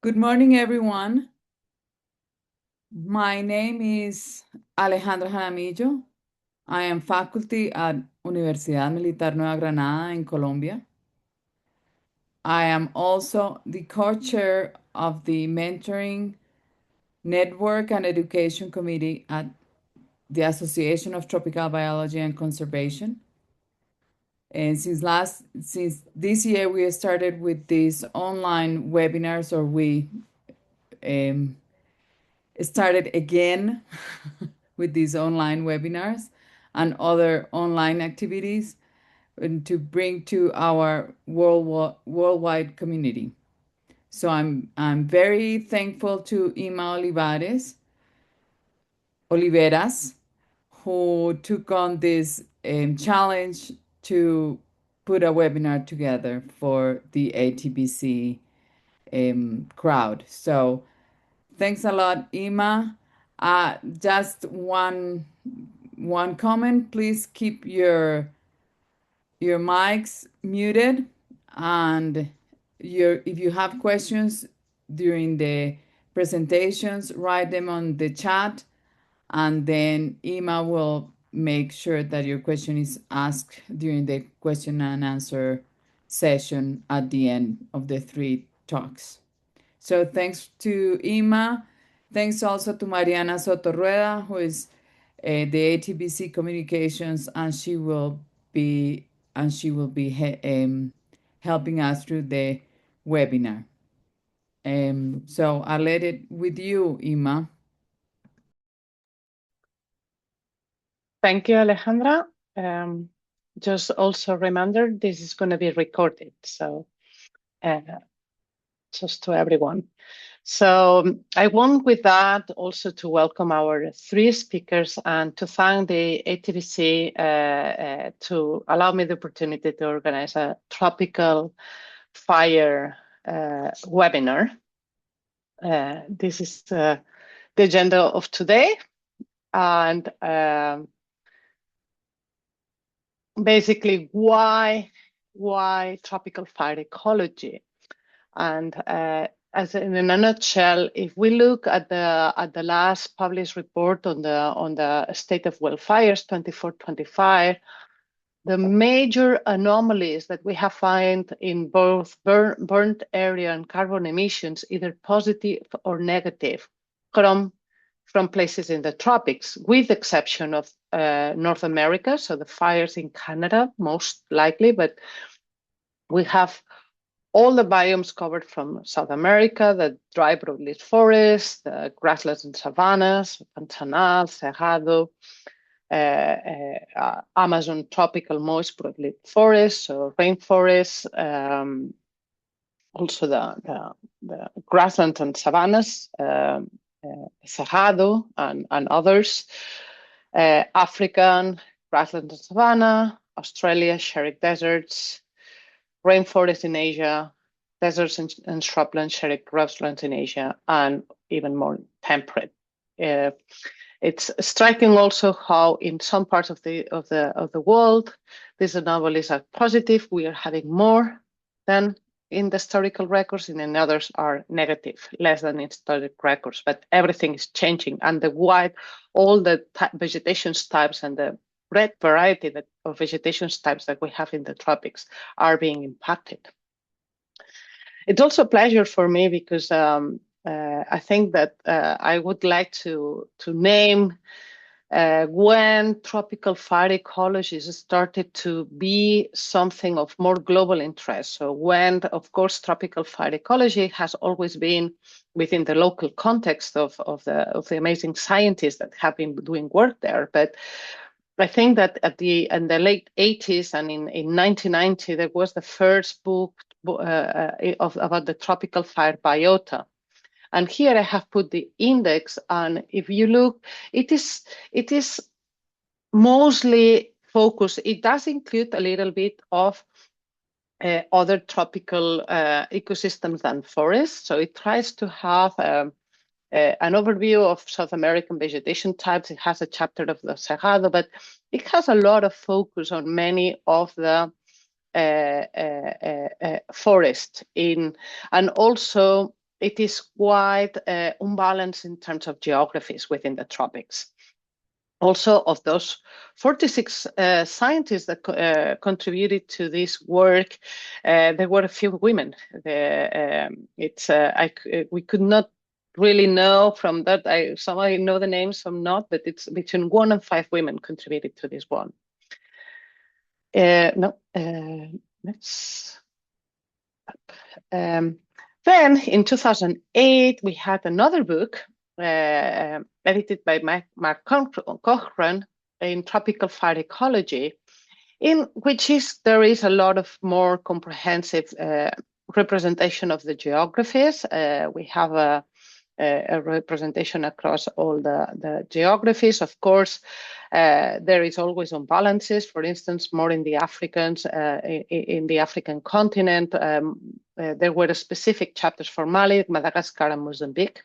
Good morning, everyone. My name is Alejandra Jaramillo. I am faculty at Universidad Militar Nueva Granada in Colombia. I am also the co-chair of the Mentoring Network and Education Committee at the Association of Tropical Biology and Conservation. And since this year, we started with these online webinars, or we started again with these online webinars and other online activities and to bring to our worldwide community. So I'm very thankful to Imma Oliveras, who took on this challenge to put a webinar together for the ATBC crowd. So thanks a lot, Imma. Just one comment. Please keep your mics muted, and if you have questions during the presentations, write them on the chat, and then Imma will make sure that your question is asked during the question and answer session at the end of the three talks. So thanks to Imma. Thanks also to Mariana Soto-Rueda, who is the ATBC Communications, and she will be helping us through the webinar. So I'll let it with you, Imma. Thank you, Alejandra. Just also reminder, this is going to be recorded, so just to everyone. So I want with that also to welcome our three speakers and to thank the ATBC to allow me the opportunity to organize a tropical fire webinar. This is the agenda of today, and basically why tropical fire ecology. And as in a nutshell, if we look at the last published report on the state of wildfires 24-25, the major anomalies that we have found in both burnt area and carbon emissions, either positive or negative, from places in the tropics, with the exception of North America, so the fires in Canada, most likely, but we have all the biomes covered from South America, the dry broadleaf forests, the grasslands and savannas, Pantanal, Cerrado, Amazon tropical moist broadleaf forests, so rainforests, also the grasslands and savannas, Cerrado and others, African grassland and savanna, Australia, xeric deserts, rainforests in Asia, deserts and shrubland, xeric grasslands in Asia, and even more temperate. It's striking also how in some parts of the world these anomalies are positive. We are having more than in the historical records, and in others are negative, less than in historic records. But everything is changing, and all the vegetation types and the great variety of vegetation types that we have in the tropics are being impacted. It's also a pleasure for me because I think that I would like to name when tropical fire ecologies started to be something of more global interest. So when, of course, tropical fire ecology has always been within the local context of the amazing scientists that have been doing work there. But I think that in the late 80s and in 1990, there was the first book about the tropical fire biota. And here I have put the index, and if you look, it is mostly focused. It does include a little bit of other tropical ecosystems than forests. So it tries to have an overview of South American vegetation types. It has a chapter of the Cerrado, but it has a lot of focus on many of the forest and also it is quite unbalanced in terms of geographies within the tropics. Also, of those 46 scientists that contributed to this work, there were a few women. We could not really know from that. Some I know the names, some not, but it's between 1 and 5 women contributed to this one. Let's. Then in 2008, we had another book edited by Mark Cochran in Tropical Fire Ecology, in which there is a lot of more comprehensive representation of the geographies. We have a representation across all the geographies. Of course, there is always imbalances. For instance, more in the Africans, in the African continent, there were specific chapters for Mali, Madagascar, and Mozambique.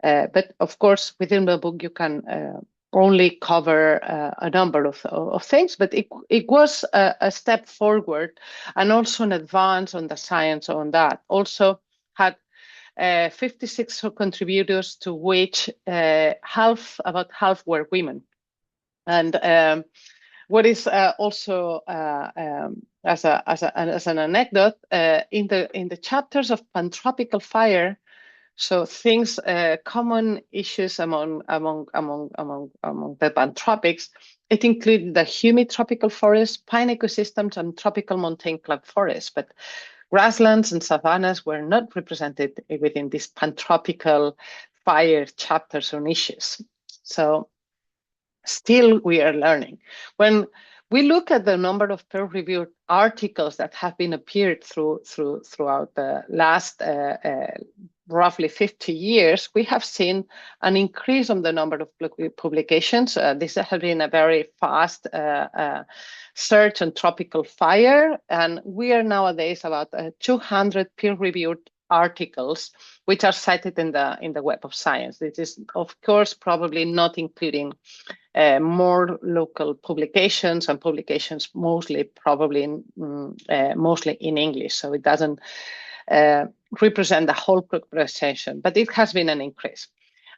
But of course, within the book, you can only cover a number of things, but it was a step forward and also an advance on the science on that. Also had 56 contributors, to which about half were women. And what is also as an anecdote, in the chapters of pantropical fire, so things, common issues among the pantropics, it included the humid tropical forests, pine ecosystems, and tropical montane clump forests. But grasslands and savannas were not represented within these pantropical fire chapters on issues. So still we are learning. When we look at the number of peer-reviewed articles that have been appeared throughout the last roughly 50 years, we have seen an increase on the number of publications. This has been a very fast search on tropical fire, and we are nowadays about 200 peer-reviewed articles which are cited in the Web of Science. This is, of course, probably not including more local publications, and publications mostly in English. So it doesn't represent the whole population, but it has been an increase.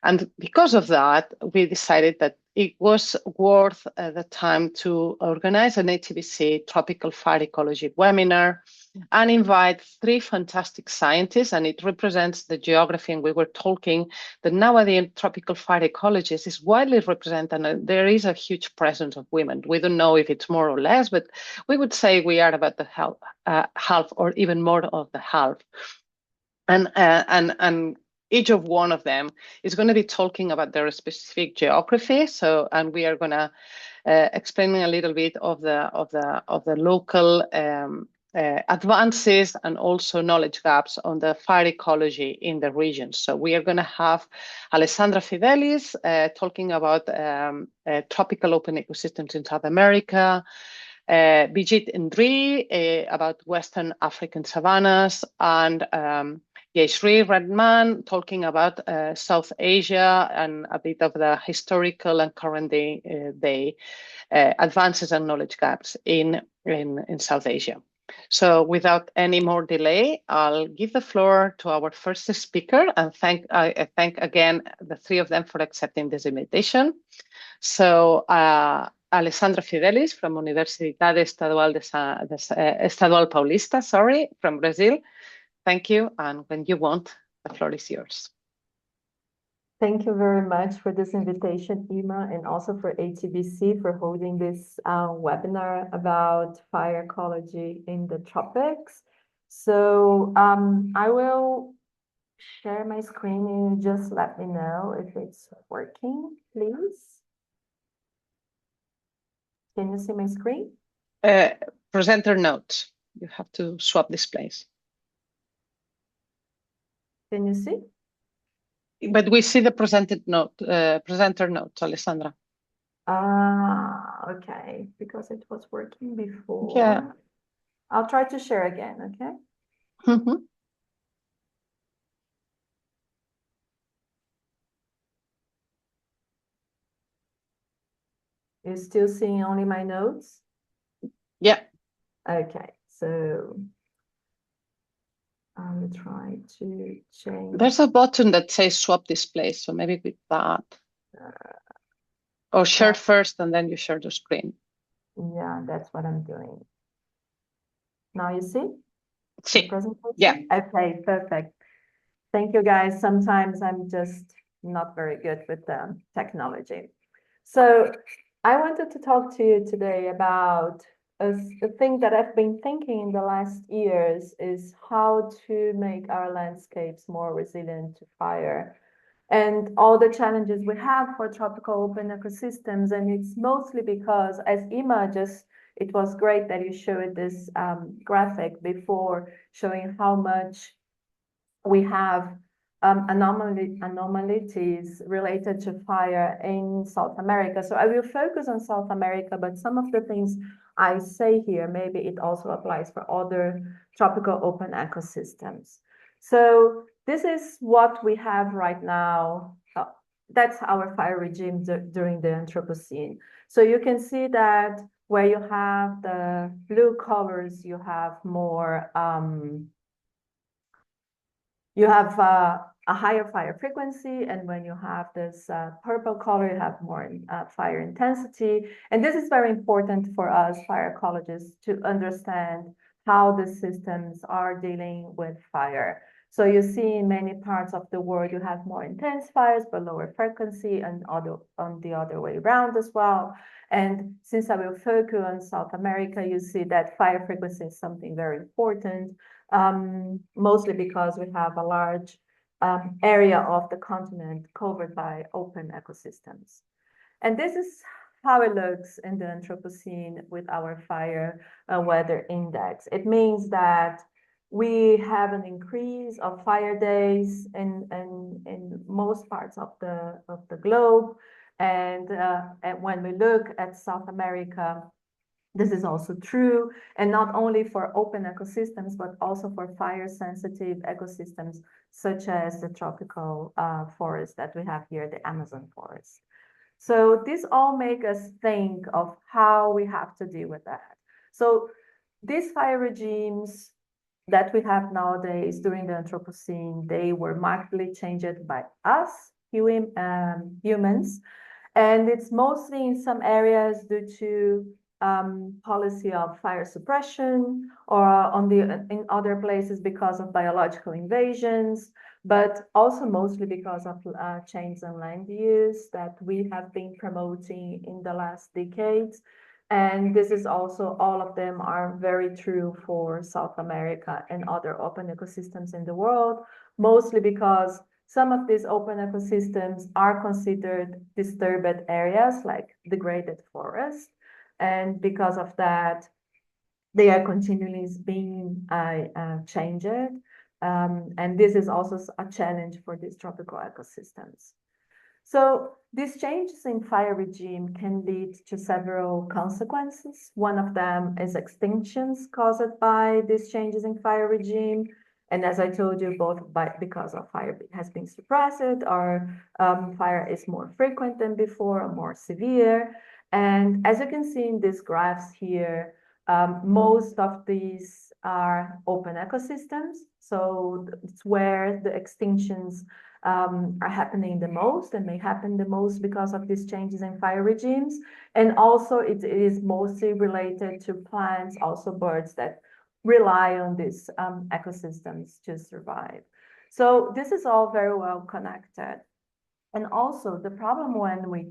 And because of that, we decided that it was worth the time to organize an ATBC Tropical Fire Ecology webinar and invite 3 fantastic scientists, and it represents the geography. And we were talking that nowadays tropical fire ecologies is widely represented, and there is a huge presence of women. We don't know if it's more or less, but we would say we are about the half or even more of the half. And each of one of them is going to be talking about their specific geography. So, and we are going to explain a little bit of the local advances and also knowledge gaps on the fire ecology in the region. So we are going to have Alessandra Fidelis talking about tropical open ecosystems in South America, Brigitte about Western African savannas, and Jayashree Ratnam talking about South Asia and a bit of the historical and current day advances and knowledge gaps in South Asia. So without any more delay, I'll give the floor to our first speaker, and I thank again the 3 of them for accepting this invitation. So Alessandra Fidelis from Universidade Estadual Paulista, from Brazil. Thank you, and when you want, the floor is yours. Thank you very much for this invitation, Imma, and also for ATBC for holding this webinar about fire ecology in the tropics. So I will share my screen, and just let me know if it's working, please. Can you see my screen? Presenter notes. You have to swap displays. Can you see? But we see the presenter notes, Alessandra. Okay, because it was working before. Yeah. I'll try to share again, okay? Mm-hmm. You're still seeing only my notes? Yeah. Okay, so I will try to change. There's a button that says swap display, so maybe with that. Or share first and then you share the screen. Yeah, that's what I'm doing. Now you see? See. The presentation? Yeah. Okay, perfect. Thank you, guys. Sometimes I'm just not very good with the technology. So I wanted to talk to you today about a thing that I've been thinking in the last years is how to make our landscapes more resilient to fire and all the challenges we have for tropical open ecosystems. And it's mostly because, as Imma it was great that you showed this graphic before showing how much we have anomalies related to fire in South America. So I will focus on South America, but some of the things I say here, maybe it also applies for other tropical open ecosystems. So this is what we have right now. That's our fire regime during the Anthropocene. So you can see that where you have the blue colors, you have more you have a higher fire frequency, and when you have this purple color, you have more fire intensity. And this is very important for us fire ecologists to understand how the systems are dealing with fire. So you see in many parts of the world, you have more intense fires, but lower frequency, and on the other way around as well. And since I will focus on South America, you see that fire frequency is something very important. Mostly because we have a large area of the continent covered by open ecosystems. And this is how it looks in the Anthropocene with our fire weather index. It means that we have an increase of fire days in most parts of the globe. And when we look at South America, this is also true, and not only for open ecosystems, but also for fire-sensitive ecosystems, such as the tropical forest that we have here, the Amazon forest. So this all make us think of how we have to deal with that. So these fire regimes that we have nowadays during the Anthropocene, they were markedly changed by us, humans, and it's mostly in some areas due to policy of fire suppression, or in other places because of biological invasions, but also mostly because of changes in land use that we have been promoting in the last decades. And this is also, all of them are very true for South America and other open ecosystems in the world, mostly because some of these open ecosystems are considered disturbed areas like degraded forest. And because of that, they are continually being changed. And this is also a challenge for these tropical ecosystems. So these changes in fire regime can lead to several consequences. One of them is extinctions caused by these changes in fire regime. And as I told you, because of fire has been suppressed, or fire is more frequent than before, or more severe. And as you can see in these graphs here, most of these are open ecosystems. So it's where the extinctions are happening the most, and may happen the most because of these changes in fire regimes. And also it is mostly related to plants, also birds that rely on these ecosystems to survive. So this is all very well connected. And also the problem when we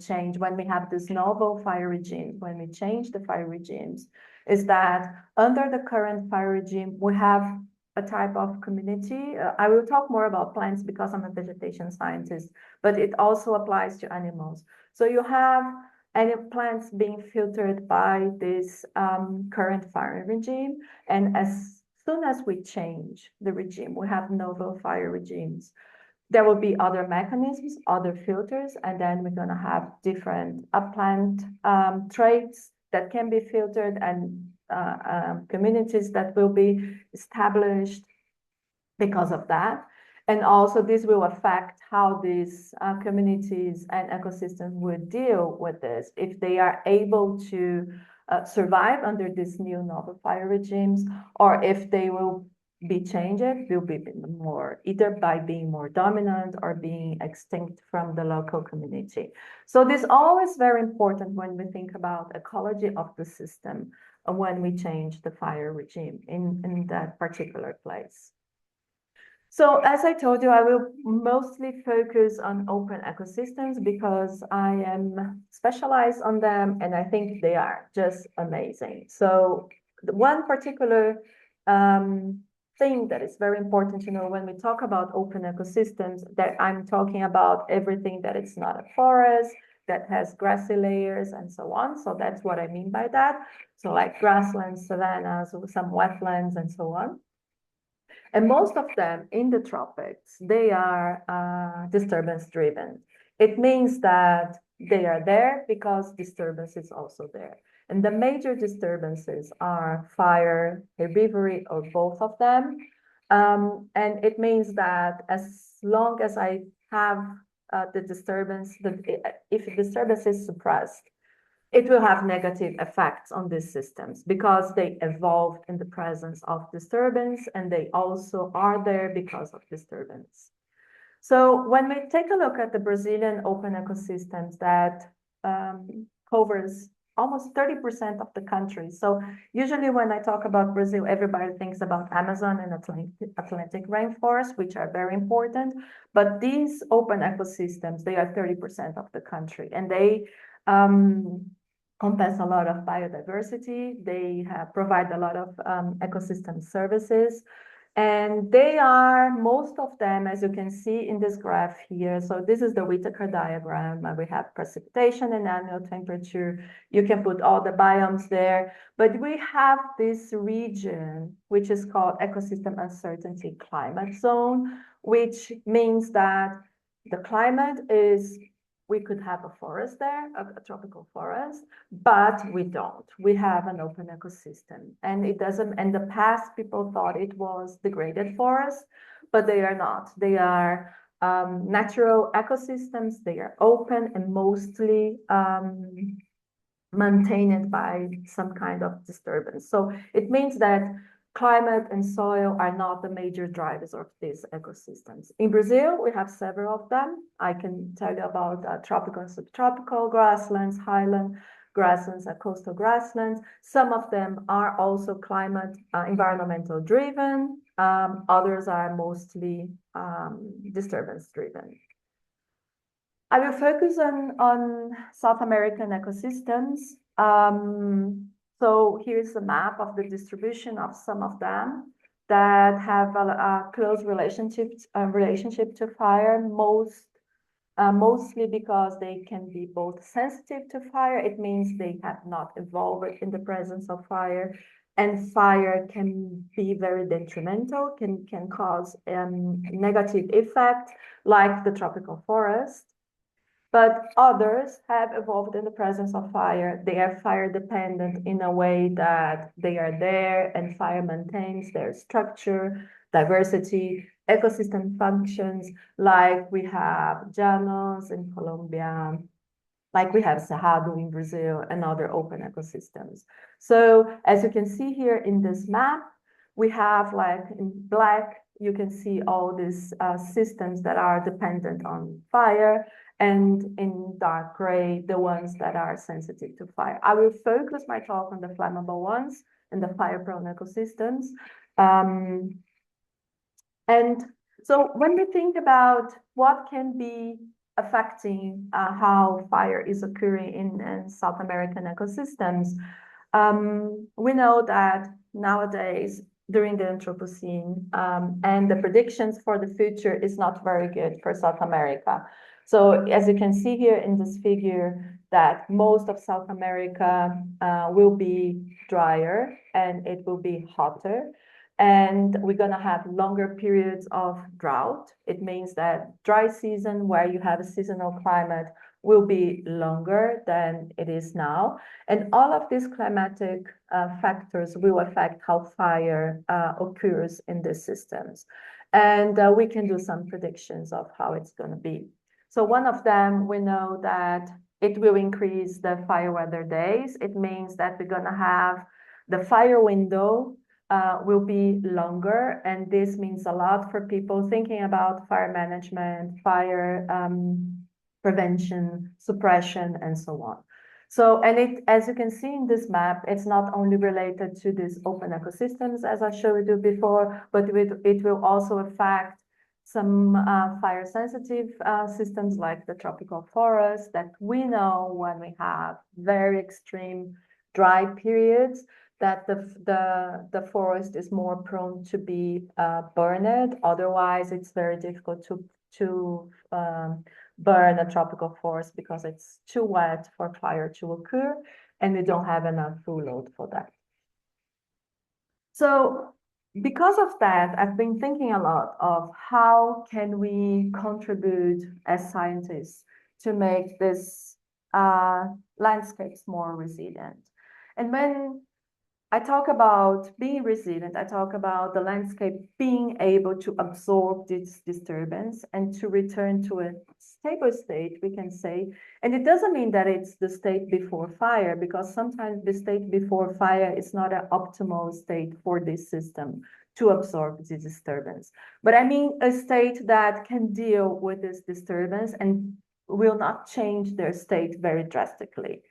have this novel fire regime, when we change the fire regimes, is that under the current fire regime, we have a type of community. I will talk more about plants because I'm a vegetation scientist, but it also applies to animals. So you have plants being filtered by this current fire regime. And as soon as we change the regime, we have novel fire regimes, there will be other mechanisms, other filters, and then we're going to have different plant traits that can be filtered, and communities that will be established because of that. And also this will affect how these communities and ecosystems would deal with this, if they are able to survive under these new novel fire regimes, or if they will be changed, will be more, either by being more dominant or being extinct from the local community. So this is always very important when we think about ecology of the system, when we change the fire regime in that particular place. So as I told you, I will mostly focus on open ecosystems because I am specialized on them and I think they are just amazing. So the one particular thing that is very important to know when we talk about open ecosystems, that I'm talking about everything that it's not a forest, that has grassy layers and so on. So that's what I mean by that. So like grasslands, savannas, some wetlands and so on. And most of them in the tropics, they are disturbance driven. It means that they are there because disturbance is also there. And the major disturbances are fire, herbivory, or both of them. And it means that as long as I have the disturbance, if the disturbance is suppressed, it will have negative effects on these systems because they evolved in the presence of disturbance and they also are there because of disturbance. So when we take a look at the Brazilian open ecosystems that covers almost 30% of the country. So usually when I talk about Brazil, everybody thinks about Amazon and Atlantic rainforest, which are very important. But these open ecosystems, they are 30% of the country and they encompass a lot of biodiversity. They provide a lot of ecosystem services. And they are, most of them, as you can see in this graph here. So this is the Whittaker diagram. We have precipitation and annual temperature. You can put all the biomes there. But we have this region, which is called ecosystem uncertainty climate zone, which means that the climate is, we could have a forest there, a tropical forest, but we don't. We have an open ecosystem. And it doesn't, in the past, people thought it was degraded forest, but they are not. They are natural ecosystems. They are open and mostly maintained by some kind of disturbance. So it means that climate and soil are not the major drivers of these ecosystems. In Brazil, we have several of them. I can tell you about tropical and subtropical grasslands, highland grasslands, and coastal grasslands. Some of them are also climate environmental driven. Others are mostly disturbance driven. I will focus on South American ecosystems. So here's a map of the distribution of some of them that have a close relationship to fire, mostly because they can be both sensitive to fire. It means they have not evolved in the presence of fire, and fire can be very detrimental, can cause negative effect, like the tropical forest. But others have evolved in the presence of fire. They are fire dependent in a way that they are there and fire maintains their structure, diversity, ecosystem functions, like we have llanos in Colombia, like we have Cerrado in Brazil and other open ecosystems. So as you can see here in this map, we have like in black, you can see all these systems that are dependent on fire, and in dark gray, the ones that are sensitive to fire. I will focus my talk on the flammable ones and the fire-prone ecosystems. And so when we think about what can be affecting how fire is occurring in South American ecosystems, we know that nowadays, during the Anthropocene, and the predictions for the future is not very good for South America. So as you can see here in this figure, that most of South America will be drier and it will be hotter. And we're gonna have longer periods of drought. It means that dry season, where you have a seasonal climate, will be longer than it is now. And all of these climatic factors will affect how fire occurs in these systems. And we can do some predictions of how it's gonna be. So one of them, we know that it will increase the fire weather days. It means that we're gonna have the fire window will be longer, and this means a lot for people thinking about fire management, fire prevention, suppression, and so on. So, and it, as you can see in this map, it's not only related to these open ecosystems, as I showed you before, but it will also affect some fire-sensitive systems like the tropical forest that we know when we have very extreme dry periods, that the forest is more prone to be burned. Otherwise, it's very difficult to burn a tropical forest because it's too wet for fire to occur, and we don't have enough fuel load for that. So because of that, I've been thinking a lot of how can we contribute as scientists to make this landscapes more resilient. And when I talk about being resilient, I talk about the landscape being able to absorb this disturbance and to return to a stable state, we can say. And it doesn't mean that it's the state before fire, because sometimes the state before fire is not an optimal state for this system to absorb this disturbance. But I mean a state that can deal with this disturbance and will not change their state very drastically.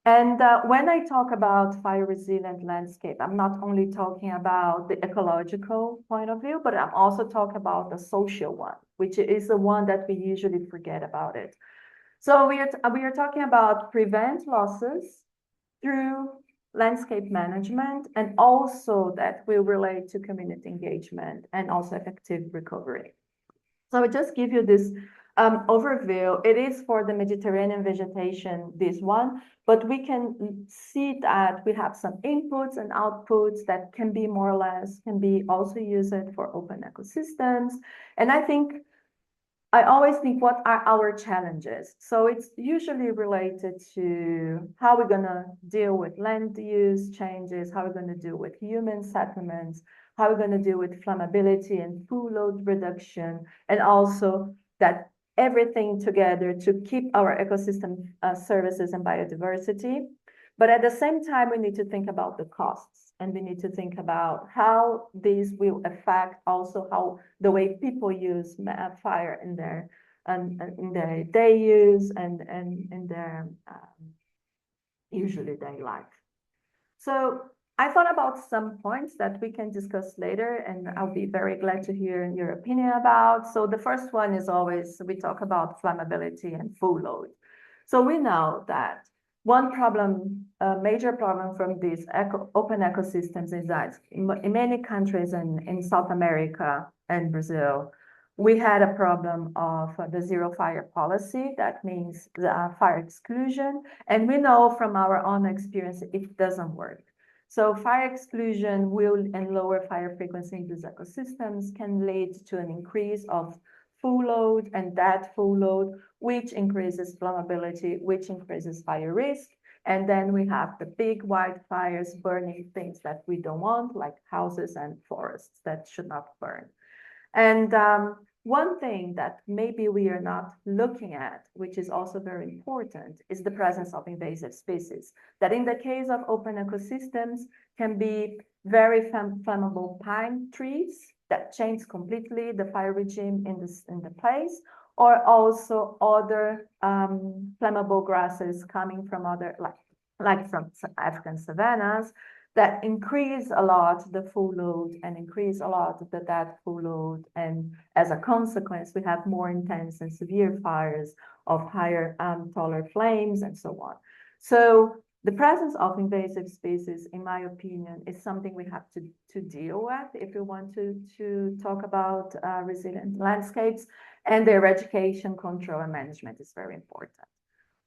And when I talk about fire resilient landscape, I'm not only talking about the ecological point of view, but I'm also talking about the social one, which is the one that we usually forget about it. So we are talking about prevent losses through landscape management, and also that will relate to community engagement and also effective recovery. So I just give you this overview. It is for the Mediterranean vegetation, this one, but we can see that we have some inputs and outputs that can be more or less, can be also used for open ecosystems. And I always think, what are our challenges? So it's usually related to how we're gonna deal with land use changes, how we're gonna deal with human settlements, how we're gonna deal with flammability and fuel load reduction, and also that everything together to keep our ecosystem services and biodiversity. But at the same time, we need to think about the costs, and we need to think about how these will affect also how the way people use fire in their day use and in their usually day life. So I thought about some points that we can discuss later, and I'll be very glad to hear your opinion about. So the first one is always, we talk about flammability and fuel load. So we know that one problem, a major problem from these open ecosystems is that in many countries in South America and Brazil, we had a problem of the zero fire policy. That means the fire exclusion. And we know from our own experience, it doesn't work. So fire exclusion and lower fire frequency in these ecosystems can lead to an increase of fuel load, and that fuel load, which increases flammability, which increases fire risk. And then we have the big wildfires burning things that we don't want, like houses and forests that should not burn. And one thing that maybe we are not looking at, which is also very important, is the presence of invasive species, that in the case of open ecosystems can be very flammable pine trees that change completely the fire regime in the place, or also other flammable grasses coming from other, like from African savannas, that increase a lot the fuel load and increase a lot the dead fuel load. And as a consequence, we have more intense and severe fires of higher taller flames and so on. So the presence of invasive species, in my opinion, is something we have to deal with if we want to talk about resilient landscapes, and their eradication, control, and management is very important.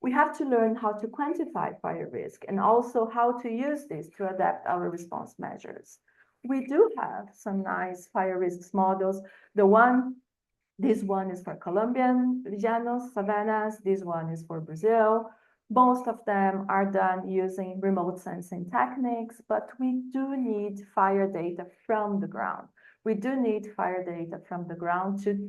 We have to learn how to quantify fire risk and also how to use this to adapt our response measures. We do have some nice fire risks models. This one is for Colombian llanos, savannas. This one is for Brazil. Most of them are done using remote sensing techniques, but we do need fire data from the ground. We do need fire data from the ground to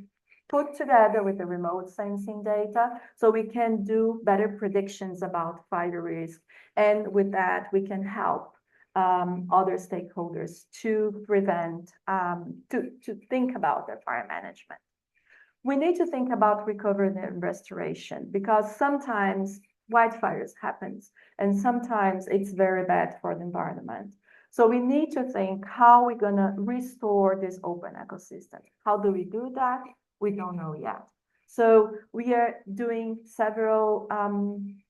put together with the remote sensing data so we can do better predictions about fire risk. And with that, we can help other stakeholders to prevent, to think about the fire management. We need to think about recovery and restoration, because sometimes wildfires happens and sometimes it's very bad for the environment. So we need to think how we're going to restore this open ecosystem. How do we do that? We don't know yet. So we are doing several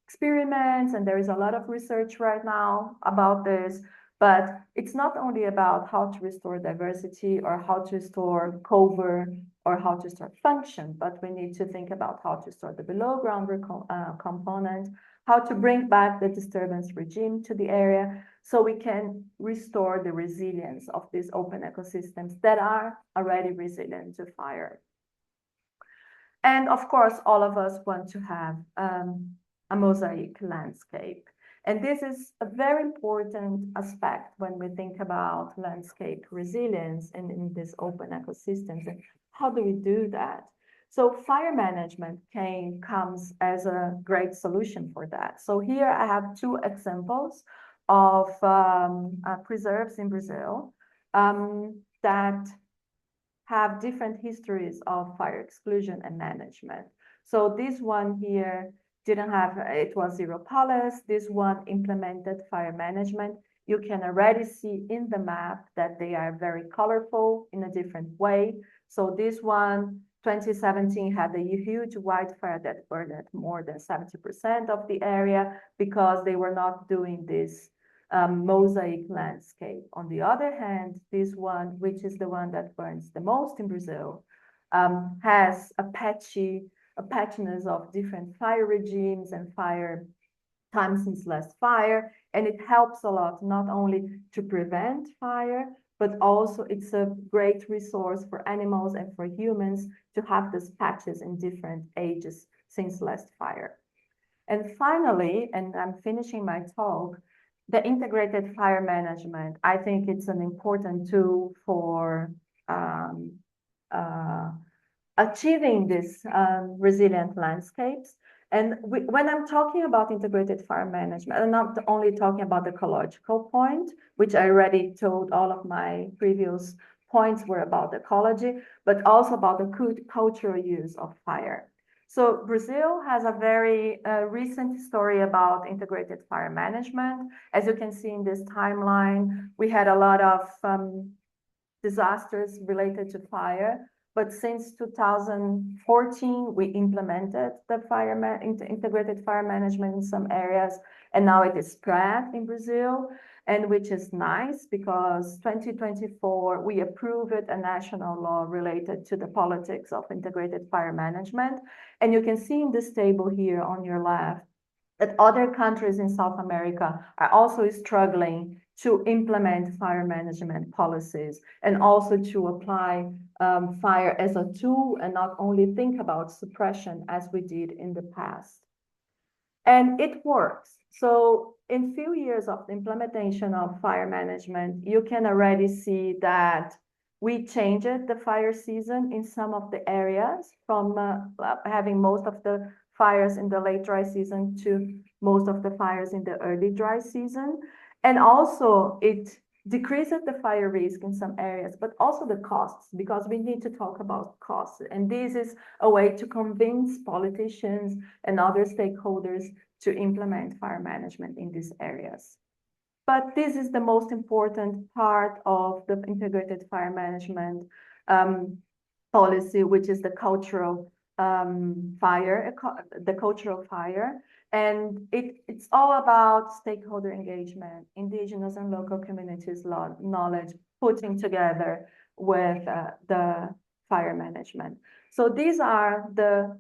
experiments, and there is a lot of research right now about this. But it's not only about how to restore diversity or how to restore cover or how to restore function, but we need to think about how to restore the below ground component, how to bring back the disturbance regime to the area so we can restore the resilience of these open ecosystems that are already resilient to fire. And of course, all of us want to have a mosaic landscape. And this is a very important aspect when we think about landscape resilience and in these open ecosystems. And how do we do that? So fire management comes as a great solution for that. So here I have two examples of preserves in Brazil that have different histories of fire exclusion and management. So this one here didn't have, it was zero policy. This one implemented fire management. You can already see in the map that they are very colorful in a different way. So this one, 2017, had a huge wildfire that burned more than 70% of the area because they were not doing this mosaic landscape. On the other hand, this one, which is the one that burns the most in Brazil, has a patchiness of different fire regimes and fire time since last fire, and it helps a lot not only to prevent fire, but also it's a great resource for animals and for humans to have these patches in different ages since last fire. And finally, and I'm finishing my talk, the integrated fire management, I think it's an important tool for achieving these resilient landscapes. And when I'm talking about integrated fire management, I'm not only talking about the ecological point, which I already told all of my previous points were about ecology, but also about the cultural use of fire. So Brazil has a very recent story about integrated fire management. As you can see in this timeline, we had a lot of disasters related to fire. But since 2014, we implemented the integrated fire management in some areas, and now it is spread in Brazil, and which is nice because 2024, we approved a national law related to the politics of integrated fire management. And you can see in this table here on your left that other countries in South America are also struggling to implement fire management policies and also to apply fire as a tool and not only think about suppression as we did in the past. And it works. So in few years of the implementation of fire management, you can already see that we changed the fire season in some of the areas from having most of the fires in the late dry season to most of the fires in the early dry season. And also it decreases the fire risk in some areas, but also the costs, because we need to talk about costs. And this is a way to convince politicians and other stakeholders to implement fire management in these areas. But this is the most important part of the integrated fire management policy, which is the cultural fire. And it's all about stakeholder engagement, indigenous and local communities knowledge, putting together with the fire management. So these are the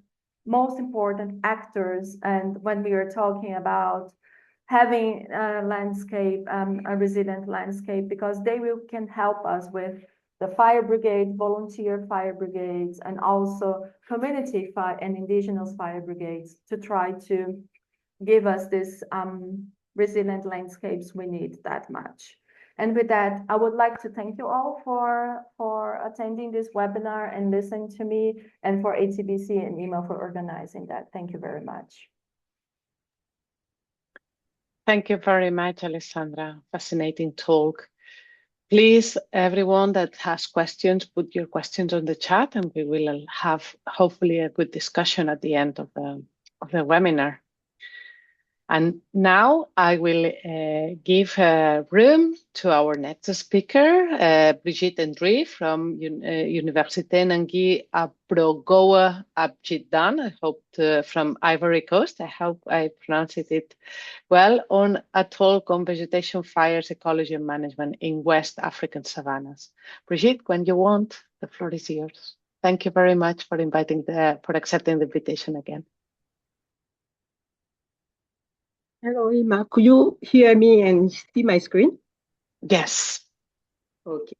most important actors. And when we are talking about having a landscape, a resilient landscape, because they can help us with the fire brigade, volunteer fire brigades, and also community fire and indigenous fire brigades to try to give us this resilient landscapes we need that much. And with that, I would like to thank you all for attending this webinar and listening to me, and for ATBC and Imma for organizing that. Thank you very much. Thank you very much, Alessandra. Fascinating talk. Please, everyone that has questions, put your questions on the chat and we will have hopefully a good discussion at the end of the webinar. And now I will give room to our next speaker, Brigitte Ndri from Université Nangui, Abrogoua, Abidjan, I hope from Ivory Coast. I hope I pronounced it well, on a talk on vegetation, fires, ecology and management in West African savannas. Brigitte, when you want, the floor is yours. Thank you very much for accepting the invitation again. Hello, Imma. Could you hear me and see my screen? Yes. Okay.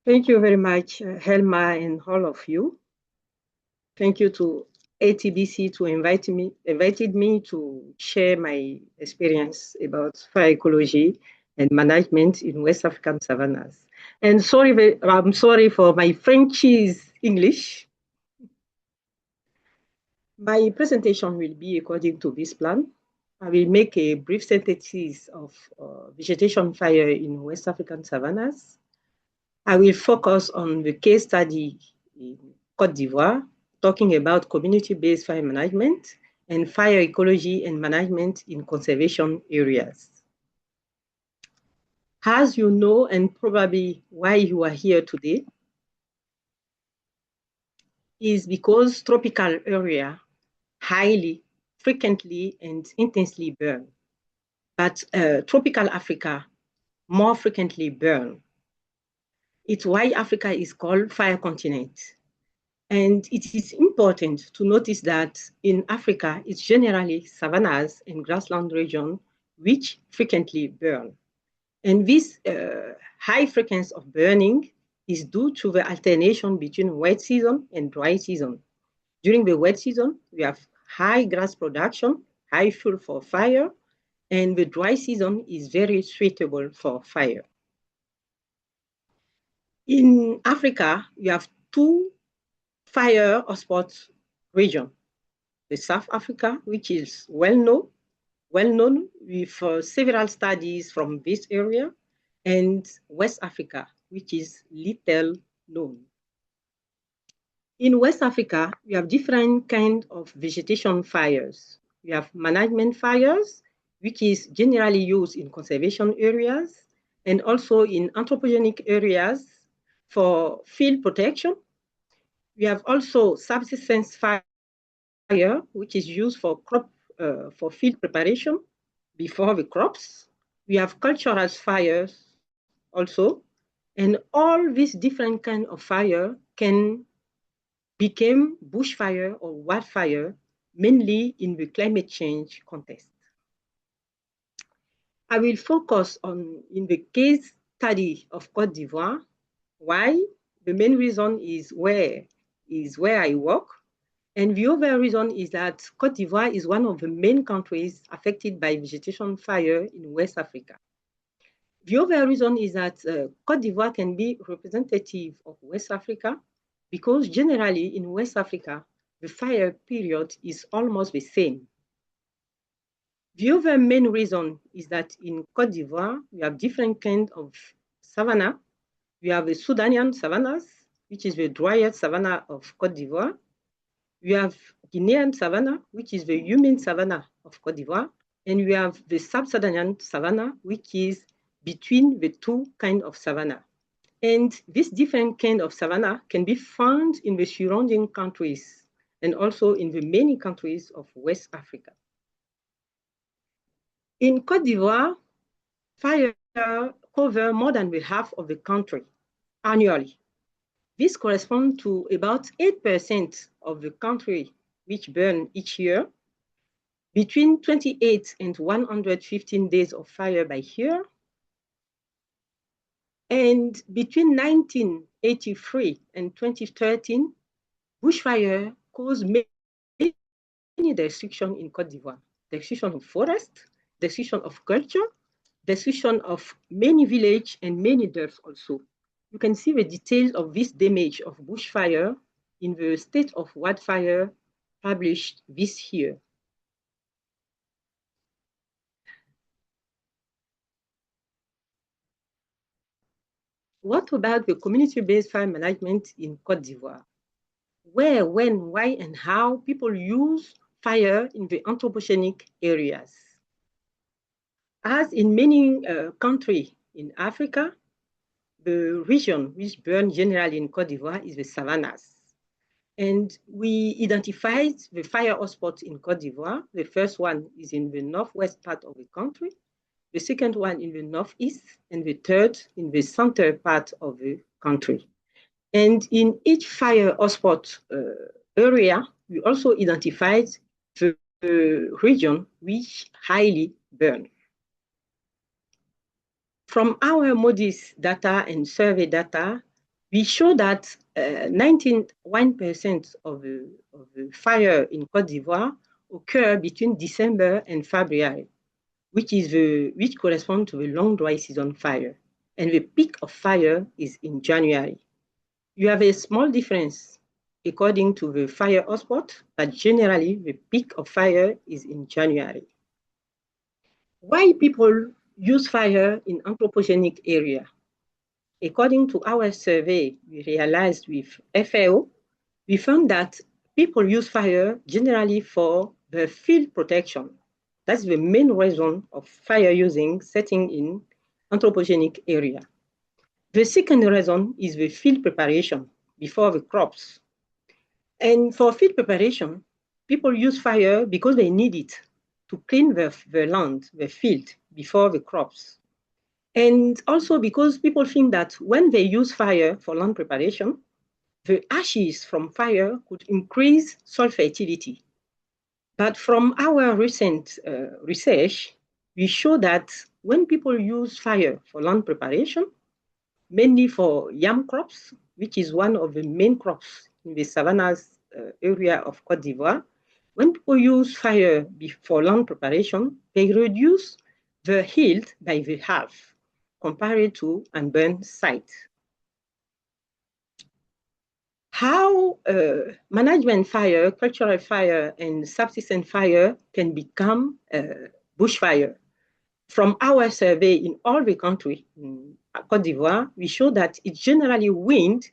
Thank you very much, Helma and all of you. Thank you to ATBC to invited me to share my experience about fire ecology and management in West African savannas. And I'm sorry for my Frenchese English. My presentation will be according to this plan. I will make a brief synthesis of vegetation fire in West African savannas. I will focus on the case study in Côte d'Ivoire, talking about community-based fire management and fire ecology and management in conservation areas. As you know, and probably why you are here today, is because tropical area highly, frequently, and intensely burn. But tropical Africa more frequently burn. It's why Africa is called fire continent. And it is important to notice that in Africa, it's generally savannas and grassland region which frequently burn. And this high frequency of burning is due to the alternation between wet season and dry season. During the wet season, we have high grass production, high fuel for fire, and the dry season is very suitable for fire. In Africa, you have two fire hotspot regions. The South Africa, which is well known with several studies from this area, and West Africa, which is little known. In West Africa, we have different kinds of vegetation fires. We have management fires, which is generally used in conservation areas and also in anthropogenic areas for field protection. We have also subsistence fire, which is used for for field preparation before the crops. We have cultural fires also, and all these different kinds of fire can become bushfire or wildfire, mainly in the climate change context. I will focus on in the case study of Côte d'Ivoire. Why? The main reason is where I work. And the other reason is that Côte d'Ivoire is one of the main countries affected by vegetation fire in West Africa. The other reason is that Côte d'Ivoire can be representative of West Africa because generally in West Africa, the fire period is almost the same. The other main reason is that in Côte d'Ivoire, we have different kinds of savanna. We have the Sudanian savannas, which is the driest savanna of Côte d'Ivoire. We have Guinean savanna, which is the humid savanna of Côte d'Ivoire. And we have the Sub-Saharan savanna, which is between the two kinds of savanna. And this different kind of savanna can be found in the surrounding countries and also in the many countries of West Africa. In Côte d'Ivoire, fire cover more than half of the country annually. This corresponds to about 8% of the country which burn each year, between 28 and 115 days of fire by year. And between 1983 and 2013, bushfire caused many destruction in Côte d'Ivoire. Destruction of forest, destruction of culture, destruction of many villages and many deaths also. You can see the details of this damage of bushfire in the State of Wildfire published this year. what about the community-based fire management in Côte d'Ivoire? Where, when, why, and how people use fire in the anthropogenic areas. As in many countries in Africa, the region which burns generally in Côte d'Ivoire is the savannas. And we identified the fire hotspots in Côte d'Ivoire. The first one is in the northwest part of the country, the second one in the northeast, and the third in the center part of the country. And in each fire hotspot area, we also identified the region which highly burn. From our MODIS data and survey data, we show that 91% of the fire in Côte d'Ivoire occur between December and February, which corresponds to the long dry season fire. And the peak of fire is in January. You have a small difference according to the fire hotspot, but generally the peak of fire is in January. Why people use fire in anthropogenic area? According to our survey we realized with FAO, we found that people use fire generally for the field protection. That's the main reason of fire using setting in anthropogenic area. The second reason is the field preparation before the crops. And for field preparation, people use fire because they need it to clean the land, the field, before the crops. And also because people think that when they use fire for land preparation, the ashes from fire could increase soil fertility. But from our recent research, we show that when people use fire for land preparation, mainly for yam crops, which is one of the main crops in the savannas area of Côte d'Ivoire, when people use fire for land preparation, they reduce the yield by the half compared to unburned site. How management fire, cultural fire, and subsistence fire can become bushfire. From our survey in all the country in Côte d'Ivoire, we show that it's generally wind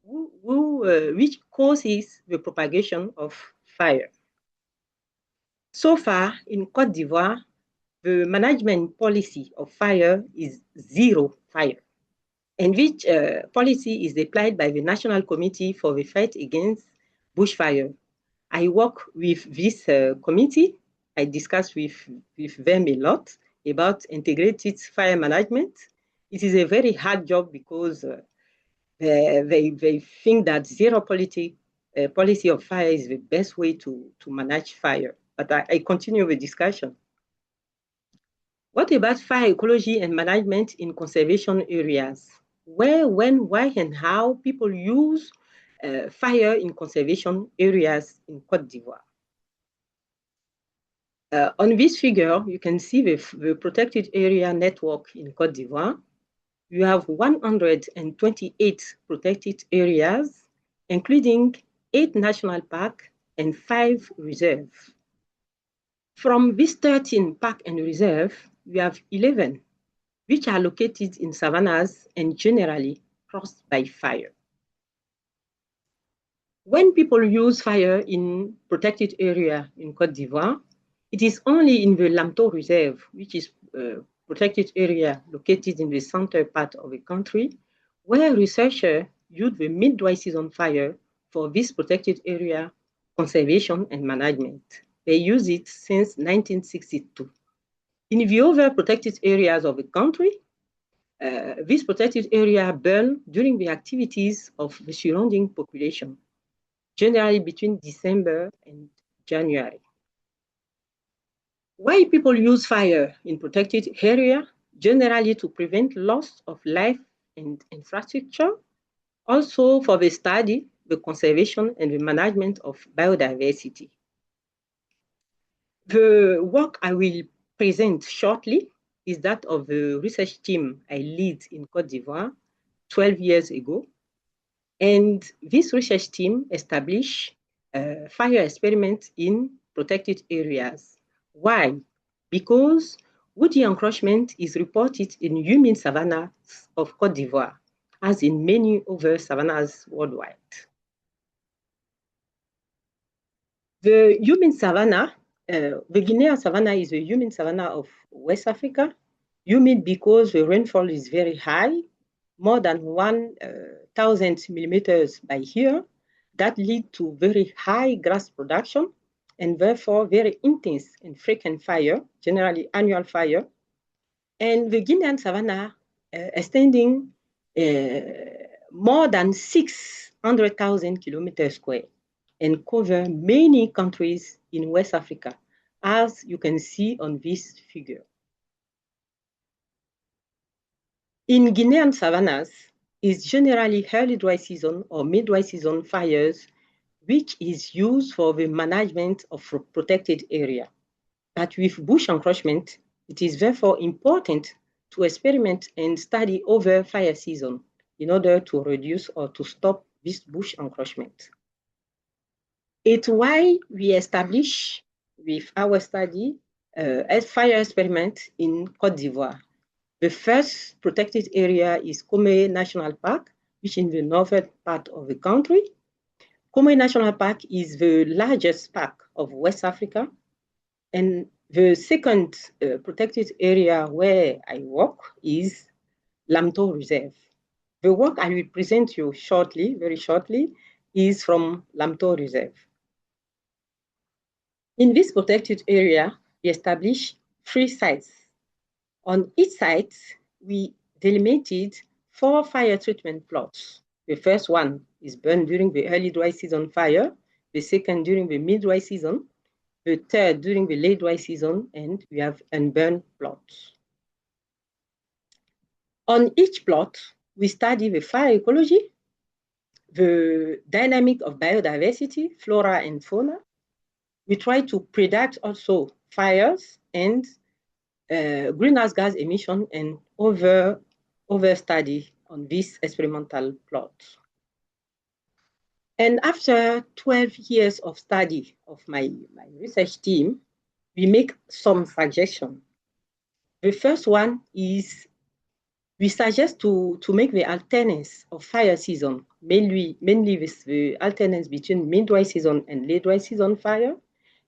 which causes the propagation of fire. So far in Côte d'Ivoire, the management policy of fire is zero fire, and which policy is applied by the National Committee for the Fight Against Bushfire. I work with this committee. I discuss with them a lot about integrated fire management. It is a very hard job because they think that zero policy of fire is the best way to manage fire. But I continue the discussion. What about fire ecology and management in conservation areas? Where, when, why, and how people use fire in conservation areas in Côte d'Ivoire. On this figure, you can see the protected area network in Côte d'Ivoire. You have 128 protected areas, including 8 national parks and 5 reserves. From these 13 parks and reserves, we have 11, which are located in savannas and generally crossed by fire. When people use fire in protected area in Côte d'Ivoire, it is only in the Lamto Reserve, which is a protected area located in the center part of the country, where researchers use the mid-dry season fire for this protected area conservation and management. They use it since 1962. In the other protected areas of the country, this protected area burn during the activities of the surrounding population, generally between December and January. Why people use fire in protected area? Generally to prevent loss of life and infrastructure, also for the study, the conservation, and the management of biodiversity. The work I will present shortly is that of the research team I lead in Côte d'Ivoire 12 years ago. And this research team established fire experiments in protected areas. Why? Because woody encroachment is reported in humid savannas of Côte d'Ivoire. as in many other savannas worldwide. The humid savanna, the Guinean savanna is the humid savanna of West Africa. Humid because the rainfall is very high, more than 1,000 millimeters by year. That leads to very high grass production and therefore very intense and frequent fire, generally annual fire. And the Guinean savanna extending more than 600,000 kilometers square and cover many countries in West Africa, as you can see on this figure. In Guinean savannas, it's generally early dry season or mid-dry season fires, which is used for the management of protected area. But with bush encroachment, it is therefore important to experiment and study over fire season in order to reduce or to stop this bush encroachment. It's why we establish with our study a fire experiment in Côte d'Ivoire. The first protected area is Kome National Park, which is in the northern part of the country. Kome National Park is the largest park of West Africa. And the second protected area where I work is Lamto Reserve. The work I will present you shortly, very shortly, is from Lamto Reserve. In this protected area, we established 3 sites. On each site, we delimited 4 fire treatment plots. The first one is burned during the early dry season fire, the second during the mid-dry season, the third during the late dry season, and we have unburned plots. On each plot, we study the fire ecology, the dynamic of biodiversity, flora and fauna. We try to predict also fires and greenhouse gas emission and over study on this experimental plot. And after 12 years of study of my research team, we make some suggestions. The first one is we suggest to make the alternance of fire season, mainly with the alternance between mid-dry season and late dry season fire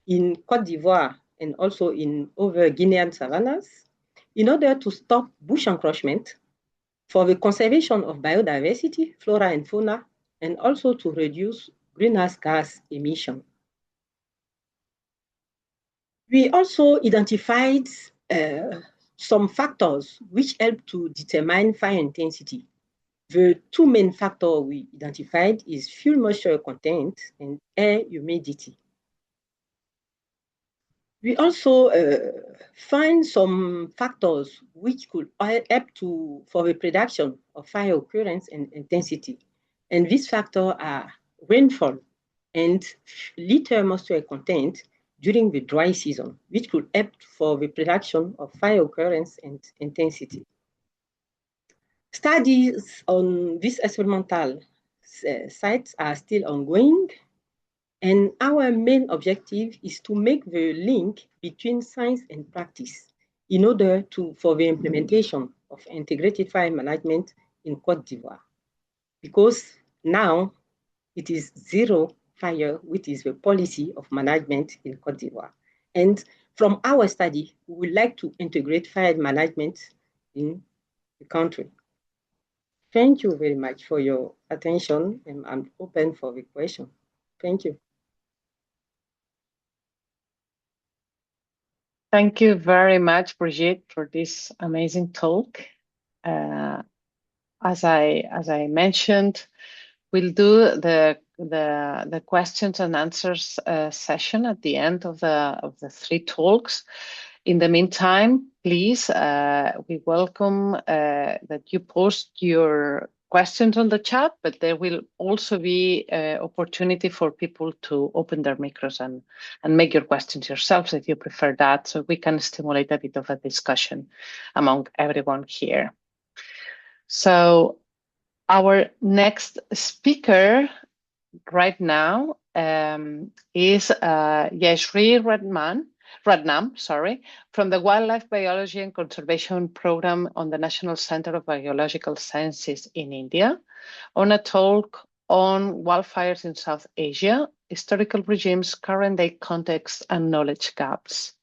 in Côte d'Ivoire and also in other Guinean savannas in order to stop bush encroachment, for the conservation of biodiversity, flora and fauna, and also to reduce greenhouse gas emission. We also identified some factors which help to determine fire intensity. The 2 main factors we identified is fuel moisture content and air humidity. We also find some factors which could help for the prediction of fire occurrence and intensity. And these factors are rainfall and liter moisture content during the dry season, which could help for the prediction of fire occurrence and intensity. Studies on these experimental sites are still ongoing. And our main objective is to make the link between science and practice in order for the implementation of integrated fire management in Côte d'Ivoire. Because now it is zero fire, which is the policy of management in Côte d'Ivoire. And from our study, we would like to integrate fire management in the country. Thank you very much for your attention, and I'm open for the question. Thank you. Thank you very much, Brigitte, for this amazing talk. As I mentioned, we'll do the questions and answers session at the end of the 3 talks. In the meantime, please, we welcome that you post your questions on the chat, but there will also be an opportunity for people to open their micros and make your questions yourselves if you prefer that, so we can stimulate a bit of a discussion among everyone here. So our next speaker right now is Jayashree Ratnam. Ratnam, sorry, from the Wildlife Biology and Conservation Program on the National Center of Biological Sciences in India, on a talk on wildfires in South Asia, historical regimes, current day context, and knowledge gaps.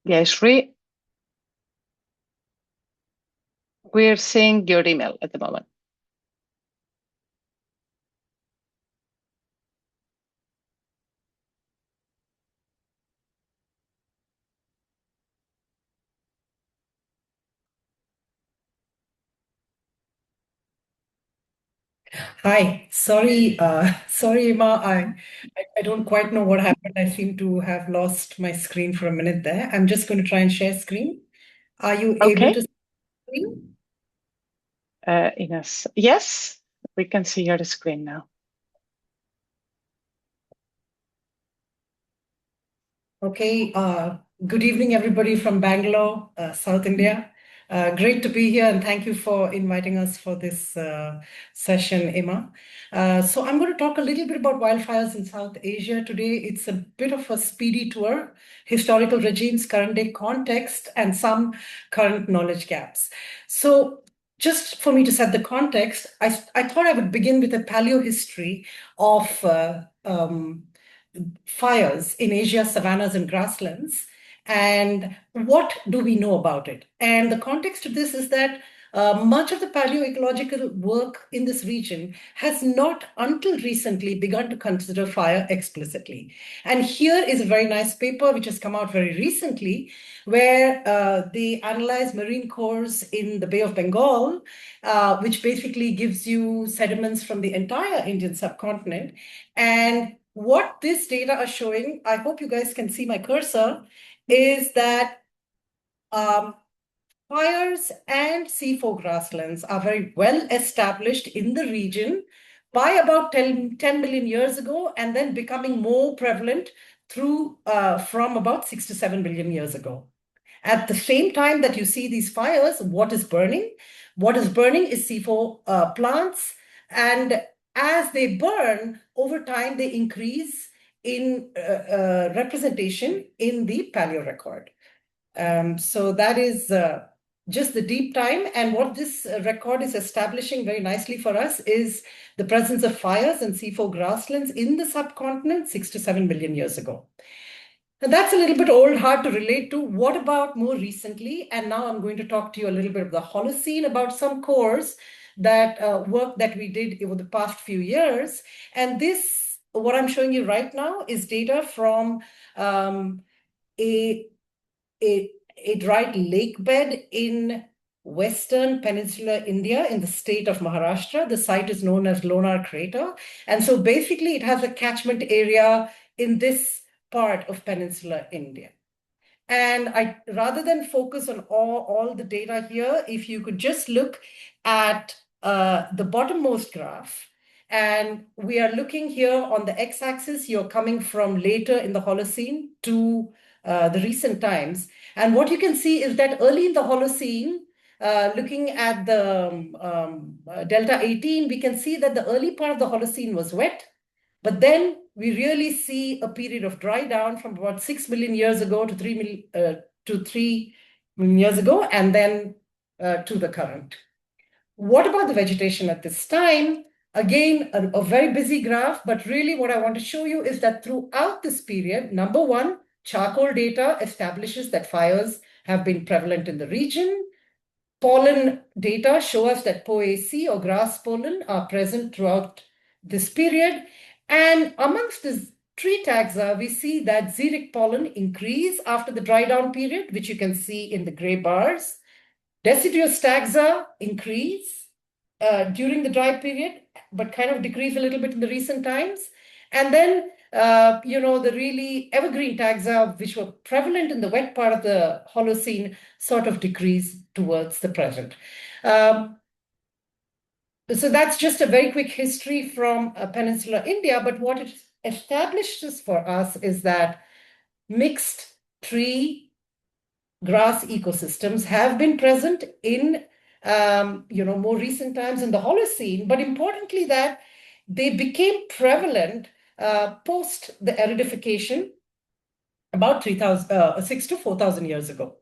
Jayashree, we're seeing your email at the moment. Hi, sorry, sorry, Imma. I don't quite know what happened. I seem to have lost my screen for a minute there. I'm just going to try and share screen. Are you able to see screen? Yes, we can see your screen now. Okay. Good evening, everybody from Bangalore, South India. Great to be here, and thank you for inviting us for this session, Imma. So I'm going to talk a little bit about wildfires in South Asia today. It's a bit of a speedy tour, historical regimes, current day context, and some current knowledge gaps. So just for me to set the context, I thought I would begin with a paleohistory of fires in Asia's savannas and grasslands, and what do we know about it? And the context of this is that much of the paleoecological work in this region has not until recently begun to consider fire explicitly. And here is a very nice paper which has come out very recently, where they analyze marine cores in the Bay of Bengal, which basically gives you sediments from the entire Indian subcontinent. And what this data are showing, I hope you guys can see my cursor, is that fires and C4 grasslands are very well established in the region by about 10 million years ago, and then becoming more prevalent through from about 6 to 7 billion years ago. At the same time that you see these fires, what is burning? What is burning is C4 plants, and as they burn, over time, they increase in representation in the paleo record. So that is just the deep time. And what this record is establishing very nicely for us is the presence of fires and C4 grasslands in the subcontinent 6 to 7 billion years ago. Now that's a little bit old, hard to relate to. What about more recently? And now I'm going to talk to you a little bit of the Holocene, about some cores that work that we did over the past few years. And this, what I'm showing you right now, is data from a dried lake bed in Western Peninsular India in the state of Maharashtra. The site is known as Lonar Crater. And so basically it has a catchment area in this part of Peninsular India. And rather than focus on all the data here, if you could just look at the bottommost graph, and we are looking here on the x-axis, you're coming from later in the Holocene to the recent times. And what you can see is that early in the Holocene, looking at the delta 18, we can see that the early part of the Holocene was wet, but then we really see a period of dry down from about 6 million years ago to 3 million years ago, and then to the current. What about the vegetation at this time? Again, a very busy graph, but really what I want to show you is that throughout this period, number one, charcoal data establishes that fires have been prevalent in the region. Pollen data show us that Poaceae or grass pollen are present throughout this period. And amongst the tree taxa, we see that xeric pollen increase after the dry down period, which you can see in the gray bars. Deciduous taxa increase during the dry period, but kind of decrease a little bit in the recent times. And then, the really evergreen taxa, which were prevalent in the wet part of the Holocene, sort of decrease towards the present. So that's just a very quick history from Peninsular India, but what it establishes for us is that mixed tree grass ecosystems have been present in more recent times in the Holocene, but importantly that they became prevalent post the aridification about 6 to 4,000 years ago.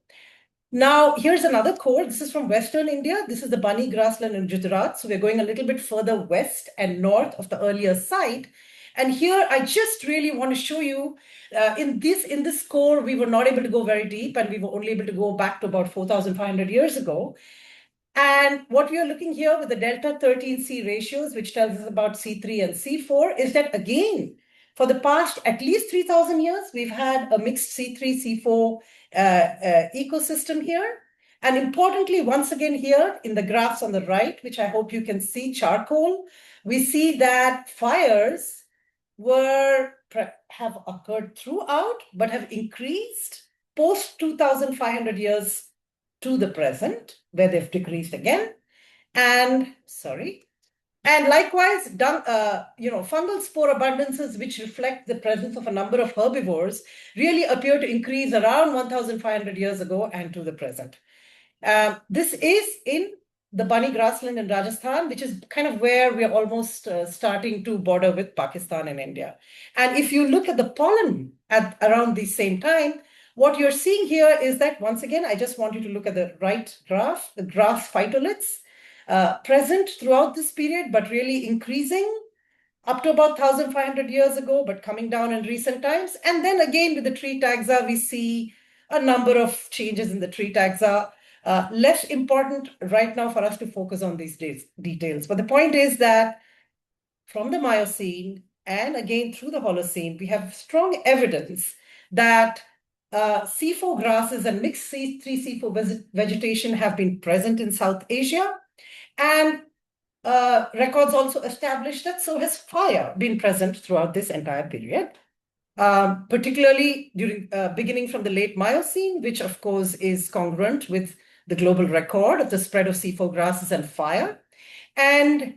Now, here's another core. This is from Western India. This is the Bunny grassland in Gujarat. So we're going a little bit further west and north of the earlier site. And here, I just really want to show you, in this core, we were not able to go very deep, and we were only able to go back to about 4,500 years ago. And what we are looking here with the delta 13C ratios, which tells us about C3 and C4, is that again, for the past at least 3,000 years, we've had a mixed C3, C4 ecosystem here. And importantly, once again here in the graphs on the right, which I hope you can see, charcoal, we see that fires have occurred throughout, but have increased post 2,500 years to the present, where they've decreased again. And likewise, fungal spore abundances, which reflect the presence of a number of herbivores, really appear to increase around 1,500 years ago and to the present. This is in the Bunny grassland in Rajasthan, which is kind of where we're almost starting to border with Pakistan and India. And if you look at the pollen at around the same time, what you're seeing here is that, once again, I just want you to look at the right graph, the grass phytoliths, present throughout this period, but really increasing up to about 1,500 years ago, but coming down in recent times. And then again, with the tree taxa, we see a number of changes in the tree taxa. Less important right now for us to focus on these details. But the point is that from the Miocene and again through the Holocene, we have strong evidence that C4 grasses and mixed C3, C4 vegetation have been present in South Asia. And records also establish that so has fire been present throughout this entire period, particularly during beginning from the late Miocene, which of course is congruent with the global record of the spread of C4 grasses and fire. And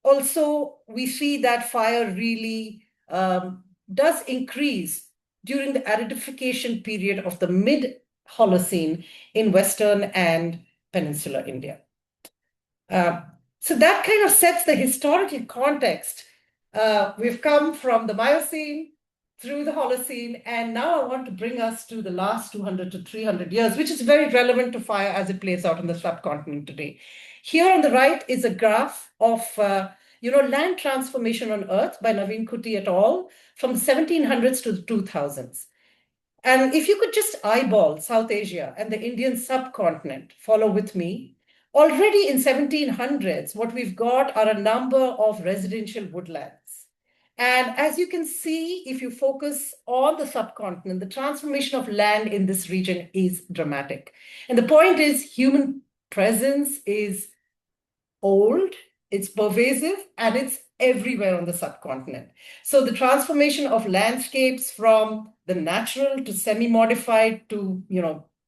also we see that fire really does increase during the aridification period of the mid-Holocene in Western and Peninsular India. So that kind of sets the historical context. We've come from the Miocene through the Holocene, and now I want to bring us to the last 200 to 300 years, which is very relevant to fire as it plays out on the subcontinent today. Here on the right is a graph of land transformation on Earth by Naveen Kuti et al. From 1700s to the 2000s. And if you could just eyeball South Asia and the Indian subcontinent, follow with me. Already in 1700s, what we've got are a number of residential woodlands. And as you can see, if you focus on the subcontinent, the transformation of land in this region is dramatic. And the point is, human presence is old, it's pervasive, and it's everywhere on the subcontinent. So the transformation of landscapes from the natural to semi-modified to,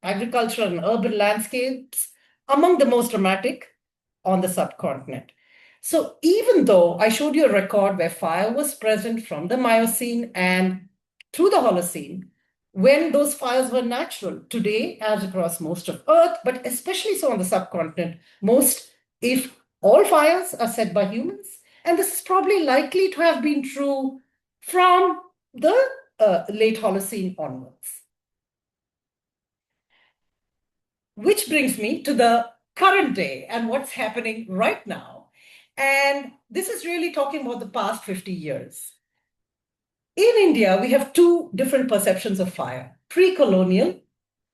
agricultural and urban landscapes, among the most dramatic on the subcontinent. So even though I showed you a record where fire was present from the Miocene and through the Holocene, when those fires were natural, today, as across most of Earth, but especially so on the subcontinent, if all fires are set by humans, and this is probably likely to have been true from the late Holocene onwards. Which brings me to the current day and what's happening right now. And this is really talking about the past 50 years. In India, we have two different perceptions of fire. Pre-colonial,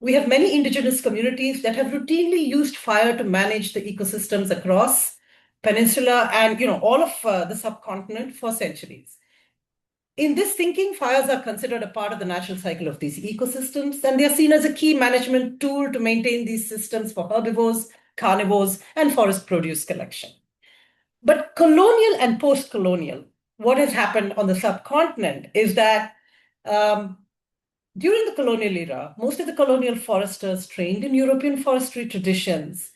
we have many indigenous communities that have routinely used fire to manage the ecosystems across peninsula and all of the subcontinent for centuries. In this thinking, fires are considered a part of the natural cycle of these ecosystems, and they are seen as a key management tool to maintain these systems for herbivores, carnivores, and forest produce collection. But colonial and post-colonial, what has happened on the subcontinent is that during the colonial era, most of the colonial foresters trained in European forestry traditions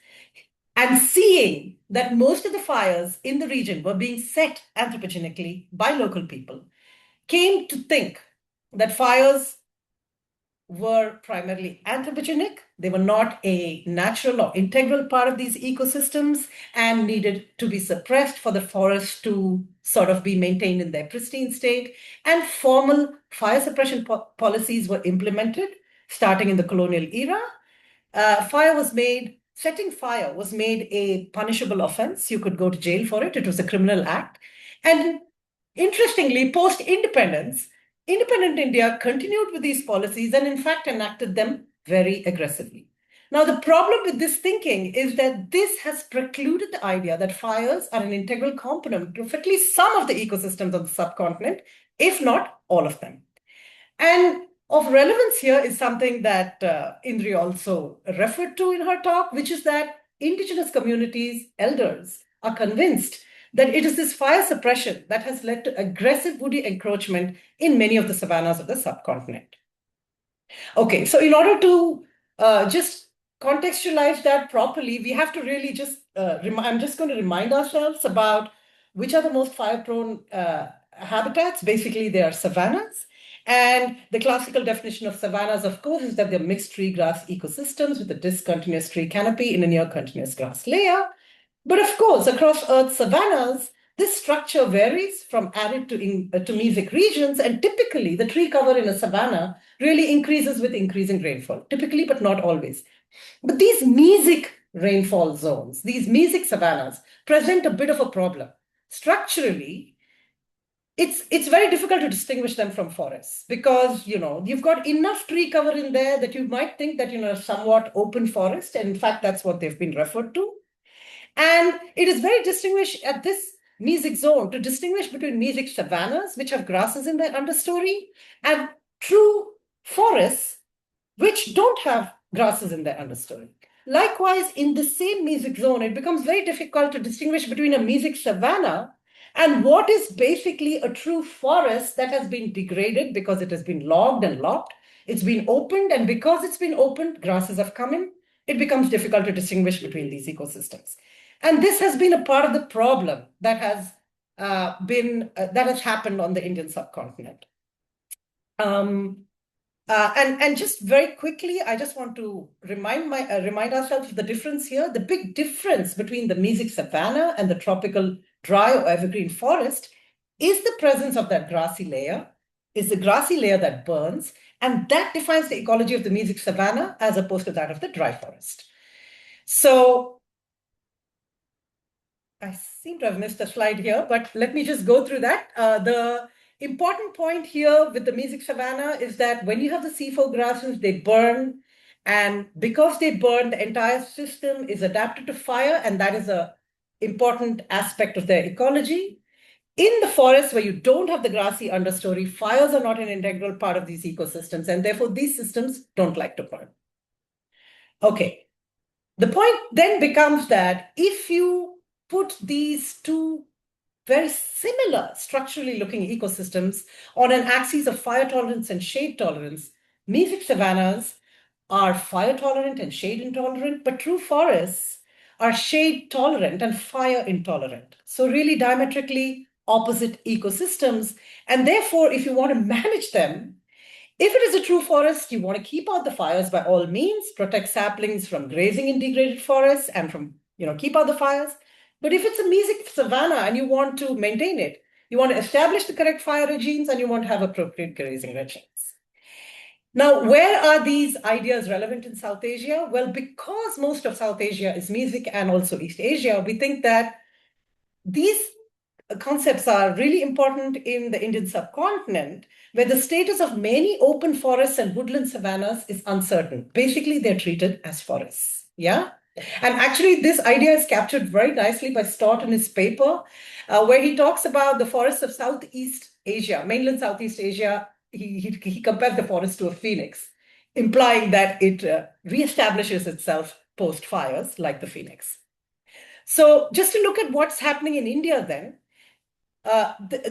and seeing that most of the fires in the region were being set anthropogenically by local people, came to think that fires were primarily anthropogenic. They were not a natural or integral part of these ecosystems and needed to be suppressed for the forest to sort of be maintained in their pristine state. And formal fire suppression policies were implemented starting in the colonial era. Setting fire was made a punishable offense. You could go to jail for it. It was a criminal act. And interestingly, post-independence, independent India continued with these policies and in fact enacted them very aggressively. Now, the problem with this thinking is that this has precluded the idea that fires are an integral component of at least some of the ecosystems of the subcontinent, if not all of them. And of relevance here is something that Indri also referred to in her talk, which is that indigenous communities, elders, are convinced that it is this fire suppression that has led to aggressive woody encroachment in many of the savannas of the subcontinent. Okay, so in order to just contextualize that properly, we have to really just, I'm just going to remind ourselves about which are the most fire-prone habitats. Basically, they are savannas. And the classical definition of savannas, of course, is that they're mixed tree grass ecosystems with a discontinuous tree canopy in a near continuous grass layer. But of course, across Earth's savannas, this structure varies from arid to mesic regions, and typically the tree cover in a savanna really increases with increasing rainfall, typically, but not always. But these mesic rainfall zones, these mesic savannas, present a bit of a problem. Structurally, it's very difficult to distinguish them from forests because, you've got enough tree cover in there that you might think that, a somewhat open forest. And in fact, that's what they've been referred to. And it is very distinguished at this mesic zone to distinguish between mesic savannas, which have grasses in their understory, and true forests, which don't have grasses in their understory. Likewise, in the same mesic zone, it becomes very difficult to distinguish between a mesic savanna and what is basically a true forest that has been degraded because it has been logged and lopped. It's been opened, and because it's been opened, grasses have come in. It becomes difficult to distinguish between these ecosystems. And this has been a part of the problem that has happened on the Indian subcontinent. And just very quickly, I just want to remind ourselves of the difference here. The big difference between the mesic savanna and the tropical dry or evergreen forest is the presence of that grassy layer, is the grassy layer that burns, and that defines the ecology of the mesic savanna as opposed to that of the dry forest. So I seem to have missed a slide here, but let me just go through that. The important point here with the mesic savanna is that when you have the C4 grasses, they burn. And because they burn, the entire system is adapted to fire. And that is an important aspect of their ecology. In the forest where you don't have the grassy understory, fires are not an integral part of these ecosystems. And therefore, these systems don't like to burn. Okay. The point then becomes that if you put these two very similar structurally looking ecosystems on an axis of fire tolerance and shade tolerance, mesic savannas are fire tolerant and shade intolerant, but true forests are shade tolerant and fire intolerant. So really diametrically opposite ecosystems. And therefore, if you want to manage them, if it is a true forest, you want to keep out the fires by all means, protect saplings from grazing in degraded forests and from, keep out the fires. But if it's a mesic savanna and you want to maintain it, you want to establish the correct fire regimes and you want to have appropriate grazing regimes. Now, where are these ideas relevant in South Asia? Well, because most of South Asia is mesic and also East Asia, we think that these concepts are really important in the Indian subcontinent, where the status of many open forests and woodland savannas is uncertain. Basically, they're treated as forests. Yeah. And actually, this idea is captured very nicely by Stott in his paper, where he talks about the forests of Southeast Asia, mainland Southeast Asia. He compares the forest to a phoenix, implying that it reestablishes itself post-fires like the phoenix. So just to look at what's happening in India then,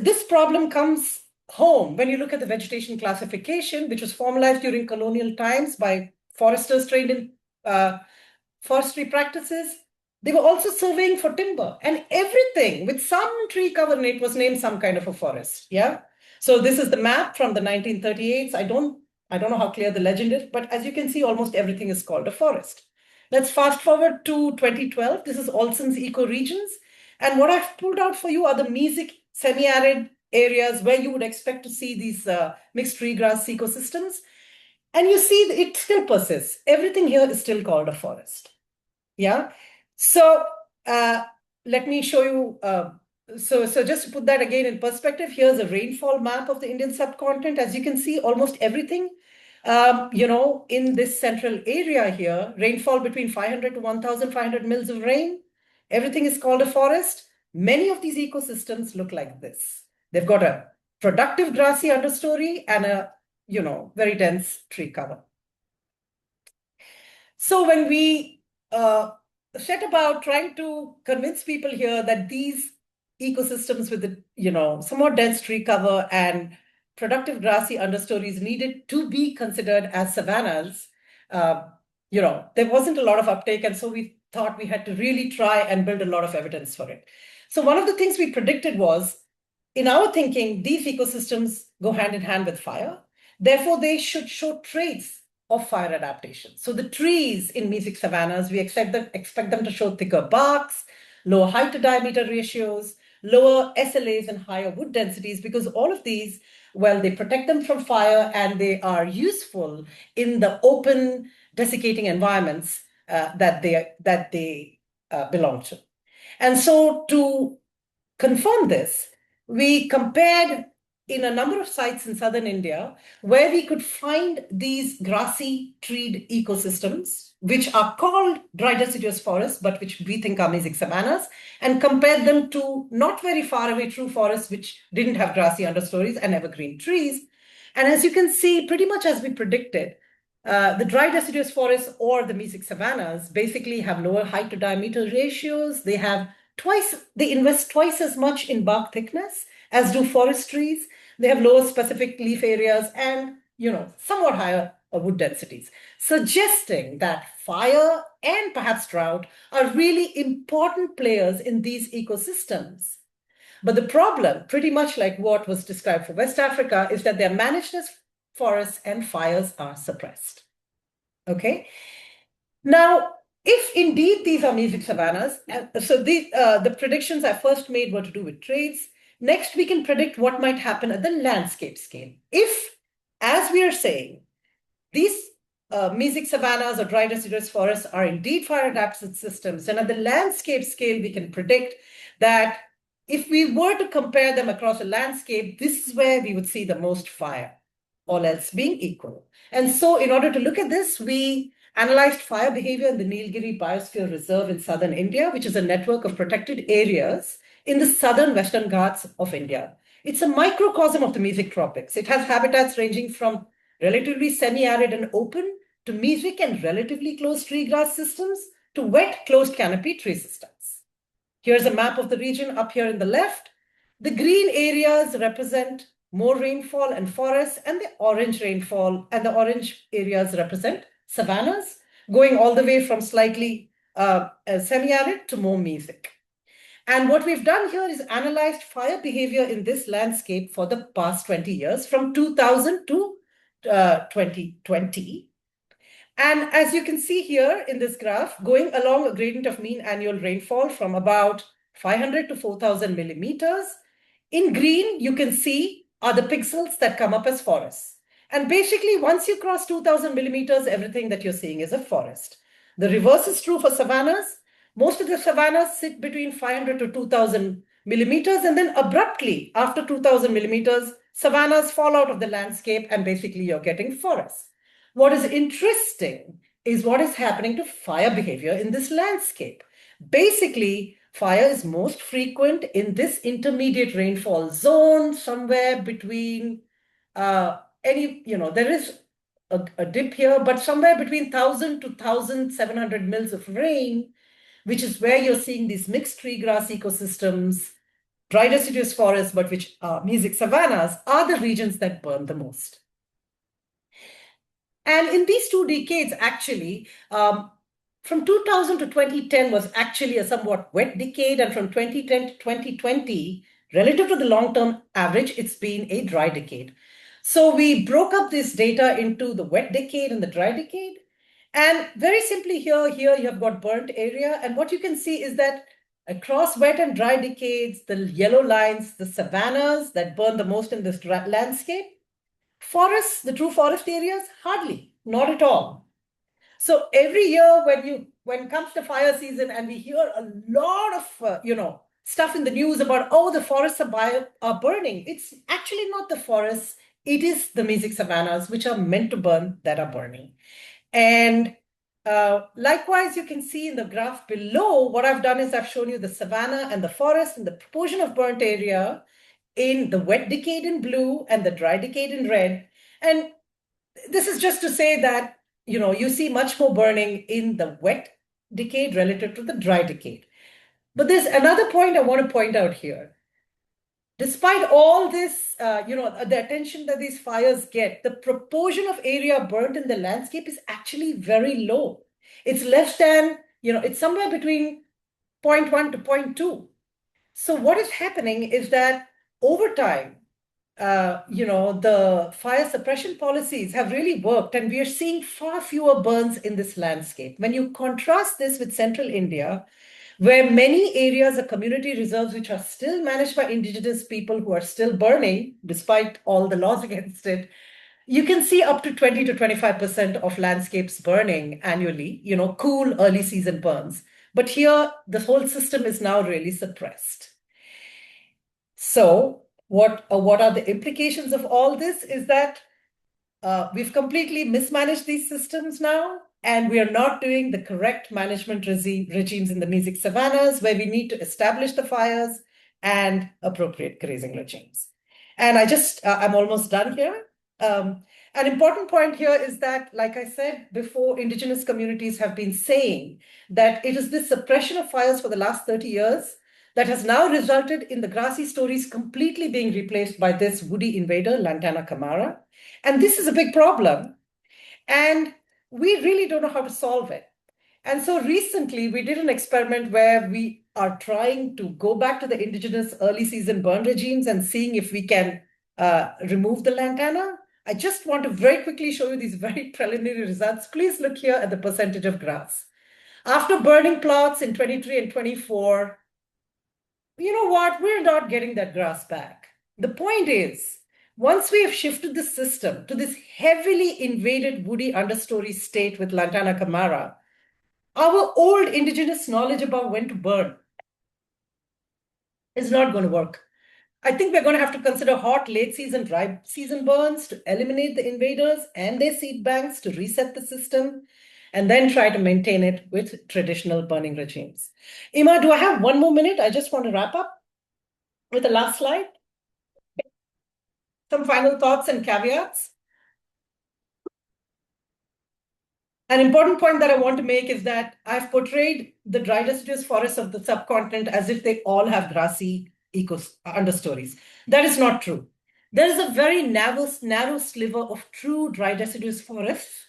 this problem comes home when you look at the vegetation classification, which was formalized during colonial times by foresters trained in forestry practices. They were also surveying for timber, and everything with some tree cover in it was named some kind of a forest. Yeah. So this is the map from the 1938s. I don't know how clear the legend is, but as you can see, almost everything is called a forest. Let's fast forward to 2012. This is Olson's ecoregions. And what I've pulled out for you are the mesic semi-arid areas where you would expect to see these mixed tree grass ecosystems. And you see it still persists. Everything here is still called a forest. Yeah. So let me show you. So just to put that again in perspective, here's a rainfall map of the Indian subcontinent. As you can see, almost everything, in this central area here, rainfall between 500 to 1,500 mils of rain, everything is called a forest. Many of these ecosystems look like this. They've got a productive grassy understory and a, very dense tree cover. So when we set about trying to convince people here that these ecosystems with the, somewhat dense tree cover and productive grassy understories needed to be considered as savannas, there wasn't a lot of uptake. And so we thought we had to really try and build a lot of evidence for it. So one of the things we predicted was, in our thinking, these ecosystems go hand in hand with fire. Therefore, they should show traits of fire adaptation. So the trees in mesic savannas, we expect them to show thicker barks, lower height to diameter ratios, lower SLAs and higher wood densities, because all of these, well, they protect them from fire and they are useful in the open desiccating environments that they belong to. And so to confirm this, we compared in a number of sites in southern India where we could find these grassy treed ecosystems, which are called dry deciduous forests, but which we think are mesic savannas, and compared them to not very far away true forests, which didn't have grassy understories and evergreen trees. And as you can see, pretty much as we predicted, the dry deciduous forests or the mesic savannas basically have lower height to diameter ratios. They invest twice as much in bark thickness as do forest trees. They have lower specific leaf areas and, somewhat higher wood densities, suggesting that fire and perhaps drought are really important players in these ecosystems. But the problem, pretty much like what was described for West Africa, is that they're managed as forests and fires are suppressed. Okay? Now, if indeed these are mesic savannas, so the predictions I first made were to do with traits. Next, we can predict what might happen at the landscape scale. If, as we are saying, these mesic savannas or dry deciduous forests are indeed fire adapted systems, then at the landscape scale, we can predict that if we were to compare them across a landscape, this is where we would see the most fire, all else being equal. And so in order to look at this, we analyzed fire behavior in the Nilgiri Biosphere Reserve in southern India, which is a network of protected areas in the southern Western Ghats of India. It's a microcosm of the mesic tropics. It has habitats ranging from relatively semi-arid and open to mesic and relatively closed tree grass systems to wet closed canopy tree systems. Here's a map of the region up here in the left. The green areas represent more rainfall and forests, and the orange rainfall and the orange areas represent savannas, going all the way from slightly semi-arid to more mesic. And what we've done here is analyzed fire behavior in this landscape for the past 20 years, from 2000 to 2020. And as you can see here in this graph, going along a gradient of mean annual rainfall from about 500 to 4,000 millimeters. In green, you can see are the pixels that come up as forests. And basically, once you cross 2,000 millimeters, everything that you're seeing is a forest. The reverse is true for savannas. Most of the savannas sit between 500 to 2,000 millimeters, and then abruptly, after 2,000 millimeters, savannas fall out of the landscape, and basically you're getting forests. What is interesting is what is happening to fire behavior in this landscape. Basically, fire is most frequent in this intermediate rainfall zone, somewhere between there is a dip here, but somewhere between 1,000 to 1,700 mils of rain, which is where you're seeing these mixed tree grass ecosystems, dry deciduous forests, but which are mesic savannas, are the regions that burn the most. And in these 2 decades, actually, from 2000 to 2010 was actually a somewhat wet decade, and from 2010 to 2020, relative to the long-term average, it's been a dry decade. So we broke up this data into the wet decade and the dry decade. And very simply here you have got burnt area. And what you can see is that across wet and dry decades, the yellow lines, the savannas that burn the most in this landscape. Forests, the true forest areas, hardly, not at all. So every year when it comes to fire season and we hear a lot of, stuff in the news about, oh, the forests are burning. It's actually not the forests. It is the mesic savannas, which are meant to burn, that are burning. And likewise, you can see in the graph below, what I've done is I've shown you the savanna and the forest and the proportion of burnt area in the wet decade in blue and the dry decade in red. And this is just to say that, you see much more burning in the wet decade relative to the dry decade. But there's another point I want to point out here. Despite all this, the attention that these fires get, the proportion of area burnt in the landscape is actually very low. It's less than, it's somewhere between 0.1 to 0.2. So what is happening is that over time, the fire suppression policies have really worked, and we are seeing far fewer burns in this landscape. When you contrast this with central India, where many areas are community reserves which are still managed by indigenous people who are still burning, despite all the laws against it, you can see up to 20 to 25% of landscapes burning annually, cool early season burns. But here, the whole system is now really suppressed. So what are the implications of all this is that we've completely mismanaged these systems now, and we are not doing the correct management regimes in the mesic savannas, where we need to establish the fires and appropriate grazing regimes. And I'm almost done here. An important point here is that, like I said before, indigenous communities have been saying that it is this suppression of fires for the last 30 years that has now resulted in the grassy stories completely being replaced by this woody invader, Lantana camara. And this is a big problem. And we really don't know how to solve it. And so recently we did an experiment where we are trying to go back to the indigenous early season burn regimes and seeing if we can remove the lantana. I just want to very quickly show you these very preliminary results. Please look here at the percentage of grass. After burning plots in 23 and 24, you know what? We're not getting that grass back. The point is, once we have shifted the system to this heavily invaded woody understory state with Lantana camara, our old indigenous knowledge about when to burn is not going to work. I think we're going to have to consider hot late season, dry season burns to eliminate the invaders and their seed banks to reset the system, and then try to maintain it with traditional burning regimes. Imma, do I have 1 more minute? I just want to wrap up with the last slide. Some final thoughts and caveats. An important point that I want to make is that I've portrayed the dry deciduous forests of the subcontinent as if they all have grassy understories. That is not true. There is a very narrow sliver of true dry deciduous forests.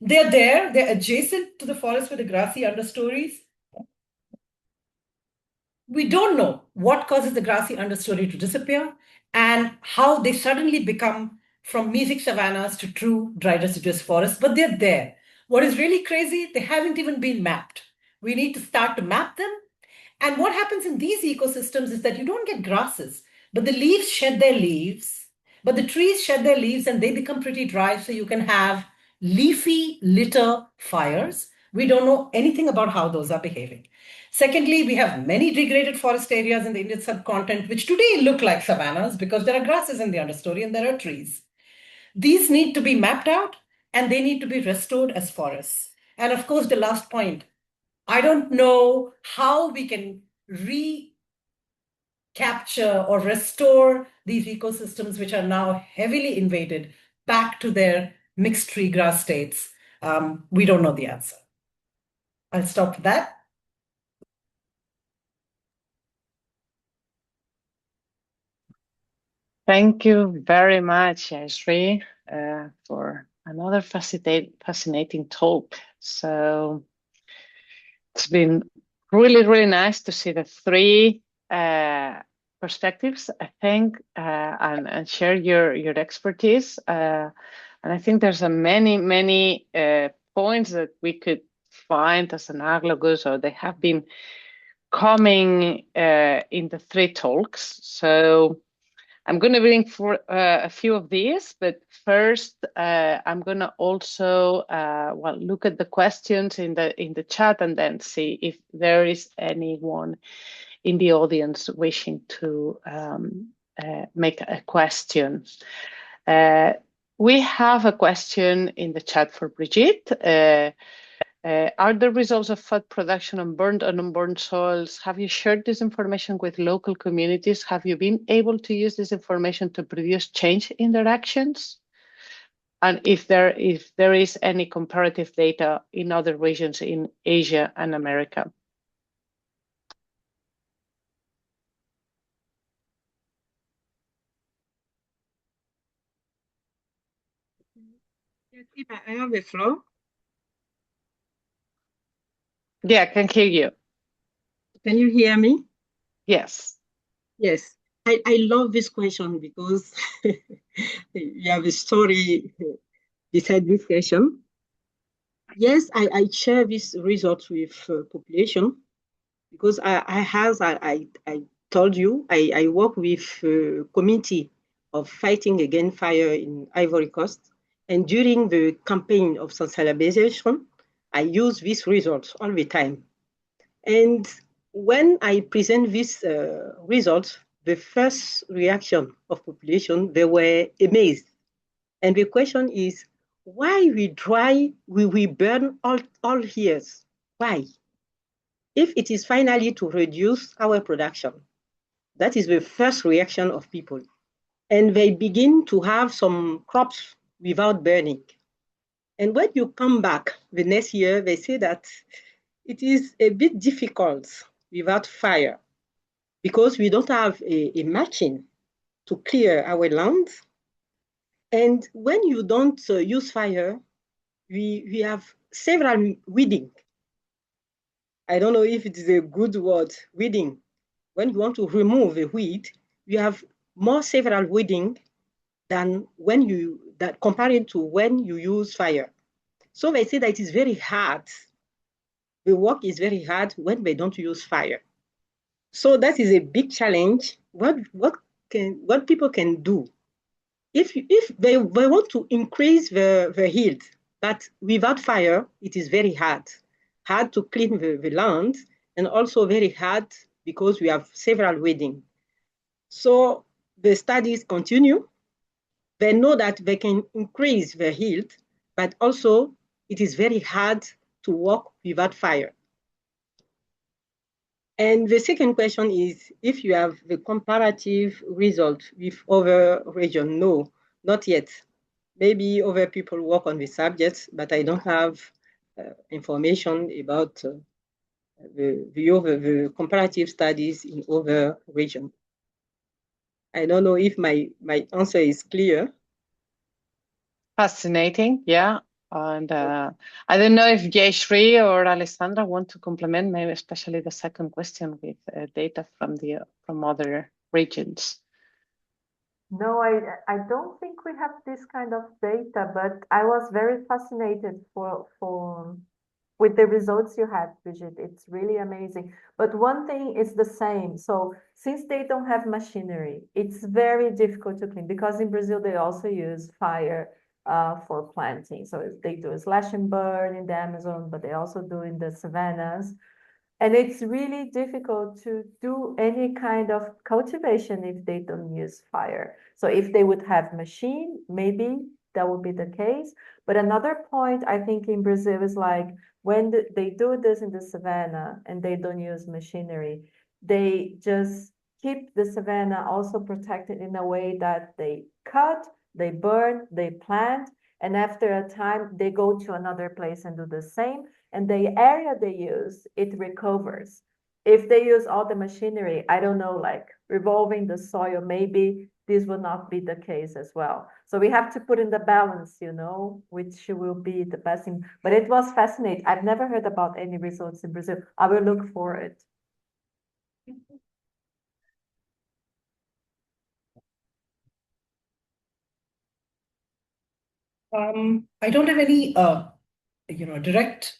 They're adjacent to the forest with the grassy understories. We don't know what causes the grassy understory to disappear and how they suddenly become from mesic savannas to true dry deciduous forests, but they're there. What is really crazy, they haven't even been mapped. We need to start to map them. And what happens in these ecosystems is that you don't get grasses, but the leaves shed their leaves, but the trees shed their leaves and they become pretty dry, so you can have leafy litter fires. We don't know anything about how those are behaving. Secondly, we have many degraded forest areas in the Indian subcontinent, which today look like savannas because there are grasses in the understory and there are trees. These need to be mapped out and they need to be restored as forests. And of course, the last point, I don't know how we can recapture or restore these ecosystems, which are now heavily invaded, back to their mixed tree grass states. We don't know the answer. I'll stop with that. Thank you very much, Jayashree, for another fascinating talk. So it's been really, really nice to see the three perspectives, I think, and share your expertise. And I think there's many points that we could find as analogous, or they have been coming in the three talks. So I'm going to bring for a few of these, but first I'm going to also look at the questions in the chat and then see if there is anyone in the audience wishing to make a question. We have a question in the chat for Brigitte. Are the results of food production on burned and unburned soils? Have you shared this information with local communities? Have you been able to use this information to produce change in their actions? And if there is any comparative data in other regions in Asia and America? Yes, Imma, I have the floor. Yeah, I can hear you. Can you hear me? Yes. Yes. I love this question because you have a story beside this question. Yes, I share this result with population because I told you, I work with a committee of fighting against fire in Ivory Coast. And during the campaign of sensibilization, I use these results all the time. And when I present these results, the first reaction of population, they were amazed. And the question is, why we burn all years? Why? If it is finally to reduce our production, that is the first reaction of people. And they begin to have some crops without burning. And when you come back the next year, they say that it is a bit difficult without fire because we don't have a machine to clear our land. And when you don't use fire, we have several weeding. I don't know if it is a good word, weeding. When you want to remove a weed, you have several weeding than compared to when you use fire. So they say that it is very hard. The work is very hard when they don't use fire. So that is a big challenge. What people can do if they want to increase the yield, but without fire, it is very hard to clean the land, and also very hard because we have several weeding. So the studies continue. They know that they can increase the yield, but also it is very hard to work without fire. And the second question is, if you have the comparative result with other regions? No, not yet. Maybe other people work on the subjects, but I don't have information about the comparative studies in other regions. I don't know if my answer is clear. Fascinating, yeah. And I don't know if Jayashree or Alessandra want to complement, maybe especially the second question with data from other regions. No, I don't think we have this kind of data, but I was very fascinated with the results you had, Brigitte. It's really amazing. But one thing is the same. So since they don't have machinery, it's very difficult to clean because in Brazil they also use fire for planting. So they do a slash and burn in the Amazon, but they also do in the savannas. And it's really difficult to do any kind of cultivation if they don't use fire. So if they would have machine, maybe that would be the case. But another point I think in Brazil is like when they do this in the savanna and they don't use machinery, they just keep the savanna also protected in a way that they cut, they burn, they plant, and after a time they go to another place and do the same. And the area they use, it recovers. If they use all the machinery, I don't know, like revolving the soil, maybe this will not be the case as well. So we have to put in the balance, which will be the best thing. But it was fascinating. I've never heard about any results in Brazil. I will look for it. I don't have any, direct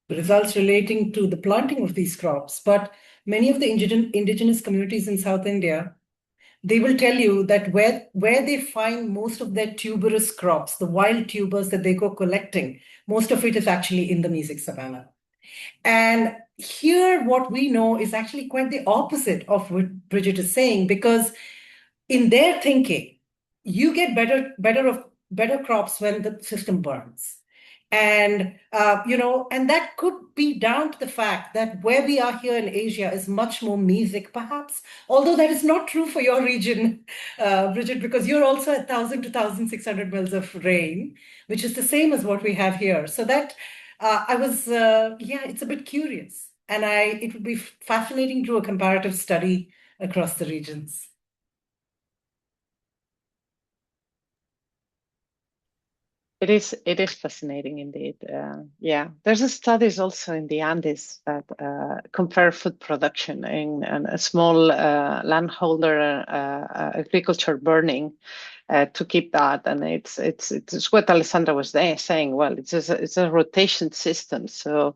results relating to the planting of these crops, but many of the indigenous communities in South India, they will tell you that where they find most of their tuberous crops, the wild tubers that they go collecting, most of it is actually in the Mesic savanna. And here, what we know is actually quite the opposite of what Brigitte is saying, because in their thinking, you get better crops when the system burns. And and that could be down to the fact that where we are here in Asia is much more mesic, perhaps. Although that is not true for your region, Brigitte, because you're also at 1,000 to 1,600 mils of rain, which is the same as what we have here. So that it's a bit curious, and it would be fascinating to do a comparative study across the regions. It is fascinating indeed. There's studies also in the Andes that compare food production in a small landholder agriculture burning to keep that, and it's what Alessandra was saying. Well, it's a rotation system, so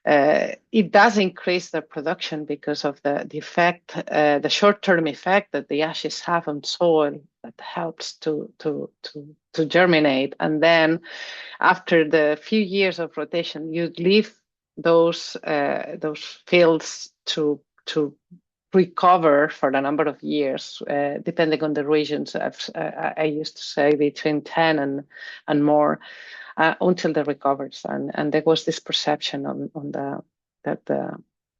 it does increase the production because of the effect, the short-term effect that the ashes have on soil that helps to germinate. And then after the few years of rotation, you leave those fields to recover for a number of years, depending on the regions. I used to say between 10 and more. Until they recovers, and there was this perception that the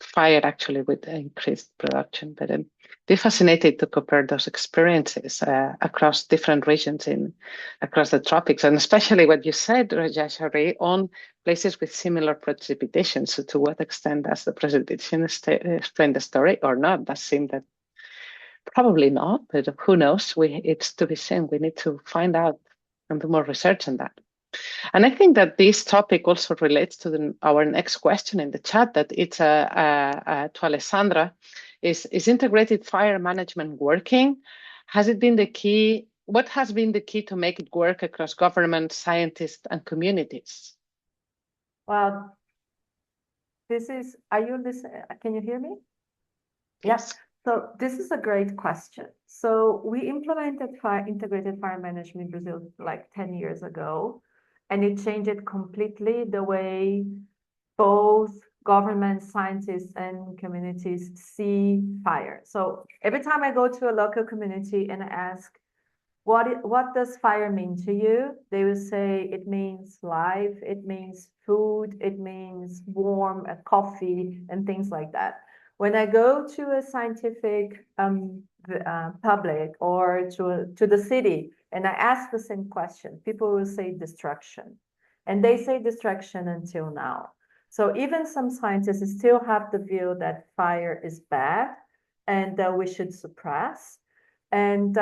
fire actually would increase production. But they're fascinated to compare those experiences across different regions across the tropics, and especially what you said, Jayashree, on places with similar precipitation. So to what extent does the precipitation explain the story or not? That seemed that probably not, but who knows? It's to be seen. We need to find out and do more research on that. And I think that this topic also relates to our next question in the chat, that it's to Alessandra. Is integrated fire management working? Has it been the key? What has been the key to make it work across government, scientists, and communities? Well, are you listening? Can you hear me? Yes. So this is a great question. So we implemented integrated fire management in Brazil like 10 years ago, and it changed it completely the way both government, scientists, and communities see fire. So every time I go to a local community and I ask, what does fire mean to you? They will say it means life, it means food, it means warm, coffee, and things like that. When I go to a scientific public or to the city and I ask the same question, people will say destruction. And they say destruction until now. So even some scientists still have the view that fire is bad and that we should suppress. And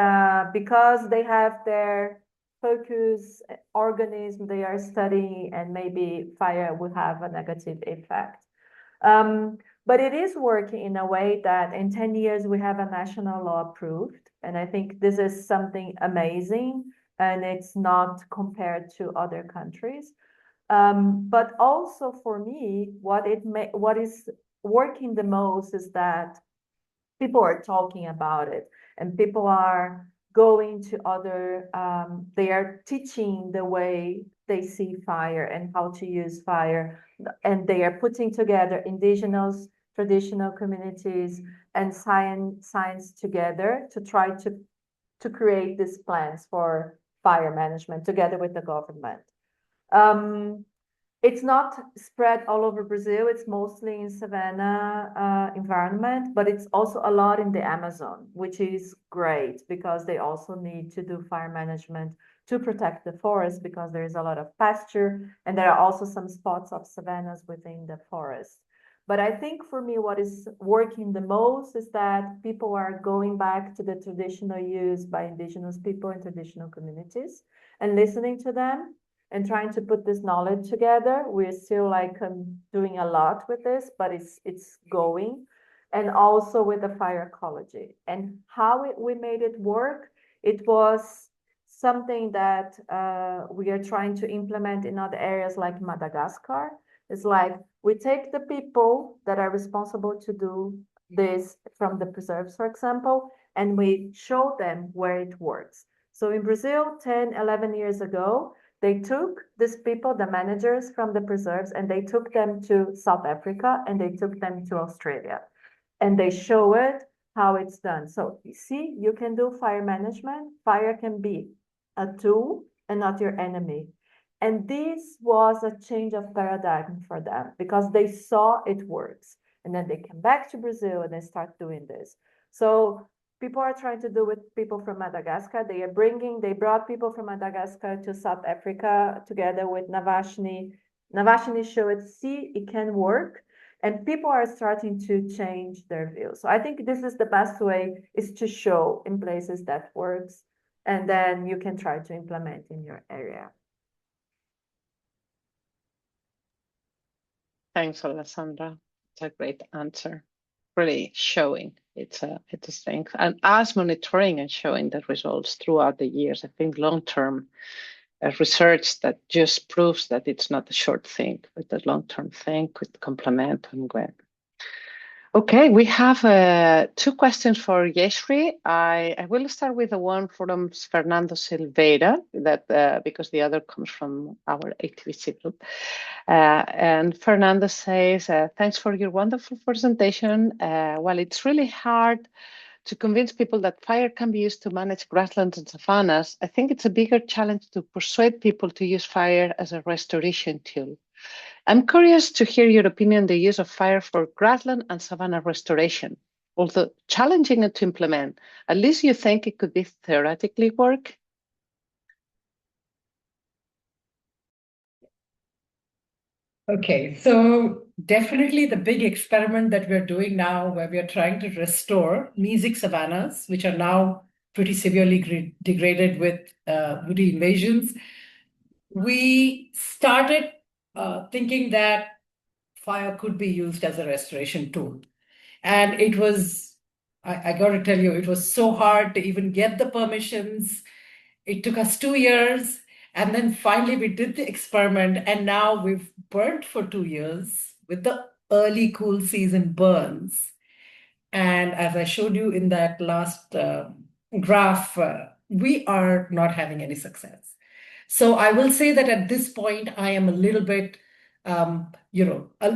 because they have their focus organism they are studying, and maybe fire will have a negative effect. But it is working in a way that in 10 years we have a national law approved. And I think this is something amazing, and it's not compared to other countries. But also for me, what is working the most is that people are talking about it, and people are going to other, they are teaching the way they see fire and how to use fire. And they are putting together indigenous, traditional communities and science together to try to create these plans for fire management together with the government. It's not spread all over Brazil. It's mostly in savanna environment, but it's also a lot in the Amazon, which is great because they also need to do fire management to protect the forest because there is a lot of pasture, and there are also some spots of savannas within the forest. But I think for me, what is working the most is that people are going back to the traditional use by indigenous people in traditional communities and listening to them and trying to put this knowledge together. We're still doing a lot with this, but it's going. And also with the fire ecology. And how we made it work, it was something that we are trying to implement in other areas like Madagascar. It's like we take the people that are responsible to do this from the preserves, for example, and we show them where it works. So in Brazil, 10, 11 years ago, they took these people, the managers from the preserves, and they took them to South Africa and they took them to Australia. And they show it how it's done. So you see, you can do fire management. Fire can be a tool and not your enemy. And this was a change of paradigm for them because they saw it works. And then they came back to Brazil and they start doing this. So people are trying to do with people from Madagascar. They brought people from Madagascar to South Africa together with Navashni. Navashni showed, see, it can work. And people are starting to change their view. So I think this is the best way, is to show in places that works, and then you can try to implement in your area. Thanks, Alessandra. It's a great answer. Really showing it's a strength. And us monitoring and showing the results throughout the years, I think long-term research that just proves that it's not a short thing, but a long-term thing could complement and grow. Okay, we have 2 questions for Jayashree. I will start with the one from Fernando Silveira, that because the other comes from our ATBC group. And Fernando says, thanks for your wonderful presentation. While it's really hard to convince people that fire can be used to manage grasslands and savannas, I think it's a bigger challenge to persuade people to use fire as a restoration tool. I'm curious to hear your opinion on the use of fire for grassland and savanna restoration. Although challenging it to implement, at least you think it could be theoretically work? Okay, so definitely the big experiment that we're doing now, where we are trying to restore mesic savannas, which are now pretty severely degraded with woody invasions. We started thinking that fire could be used as a restoration tool. And it was, I got to tell you, it was so hard to even get the permissions. It took us 2 years. And then finally we did the experiment, and now we've burnt for 2 years with the early cool season burns. And as I showed you in that last graph, we are not having any success. So I will say that at this point, I am a little bit, a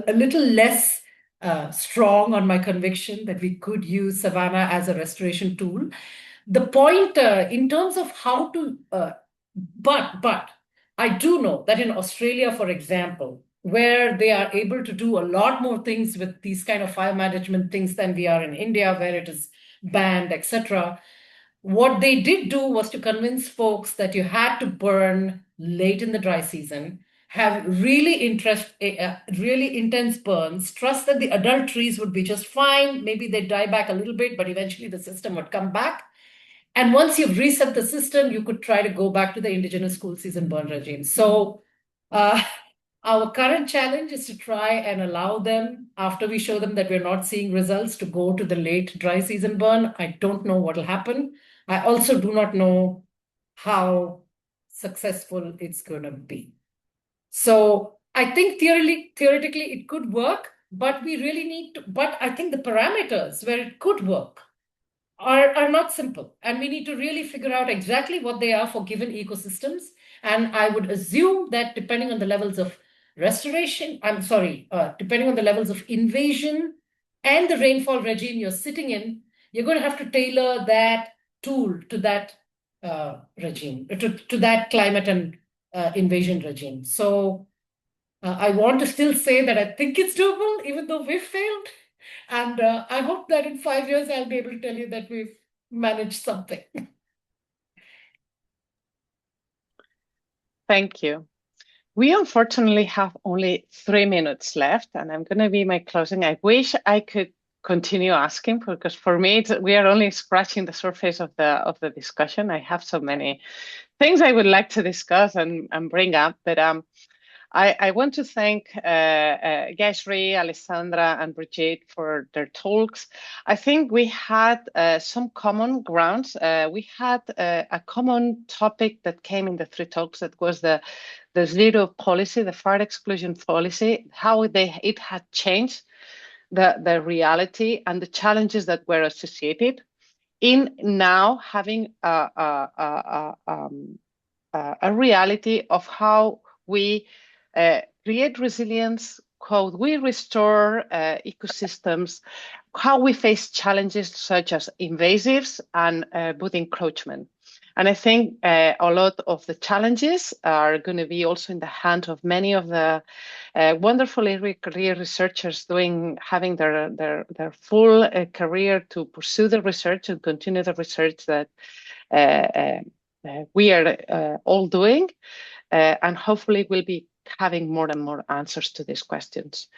little less strong on my conviction that we could use savanna as a restoration tool. The point in terms of how to, but I do know that in Australia, for example, where they are able to do a lot more things with these kind of fire management things than we are in India, where it is banned, etc. What they did do was to convince folks that you had to burn late in the dry season, have really intense burns, trust that the adult trees would be just fine. Maybe they'd die back a little bit, but eventually the system would come back. And once you've reset the system, you could try to go back to the indigenous cool season burn regime. So our current challenge is to try and allow them, after we show them that we're not seeing results, to go to the late dry season burn. I don't know what will happen. I also do not know how successful it's going to be. So I think theoretically it could work, but we really need to, but I think the parameters where it could work are not simple. And we need to really figure out exactly what they are for given ecosystems. And I would assume that depending on the levels of restoration, depending on the levels of invasion and the rainfall regime you're sitting in, you're going to have to tailor that tool to that regime, to that climate and invasion regime. So I want to still say that I think it's doable, even though we've failed. And I hope that in 5 years, I'll be able to tell you that we've managed something. Thank you. We unfortunately have only 3 minutes left, and I'm going to be my closing. I wish I could continue asking, because for me, we are only scratching the surface of the discussion. I have so many things I would like to discuss and bring up, but I want to thank Jayashree, Alessandra, and Brigitte for their talks. I think we had some common grounds. We had a common topic that came in the 3 talks, that was the zero policy, the fire exclusion policy, how it had changed the reality and the challenges that were associated in now having a reality of how we create resilience, how we restore ecosystems, how we face challenges such as invasives and wood encroachment. And I think a lot of the challenges are going to be also in the hand of many of the wonderful career researchers having their full career to pursue the research and continue the research that we are all doing, and hopefully we'll be having more and more answers to these questions.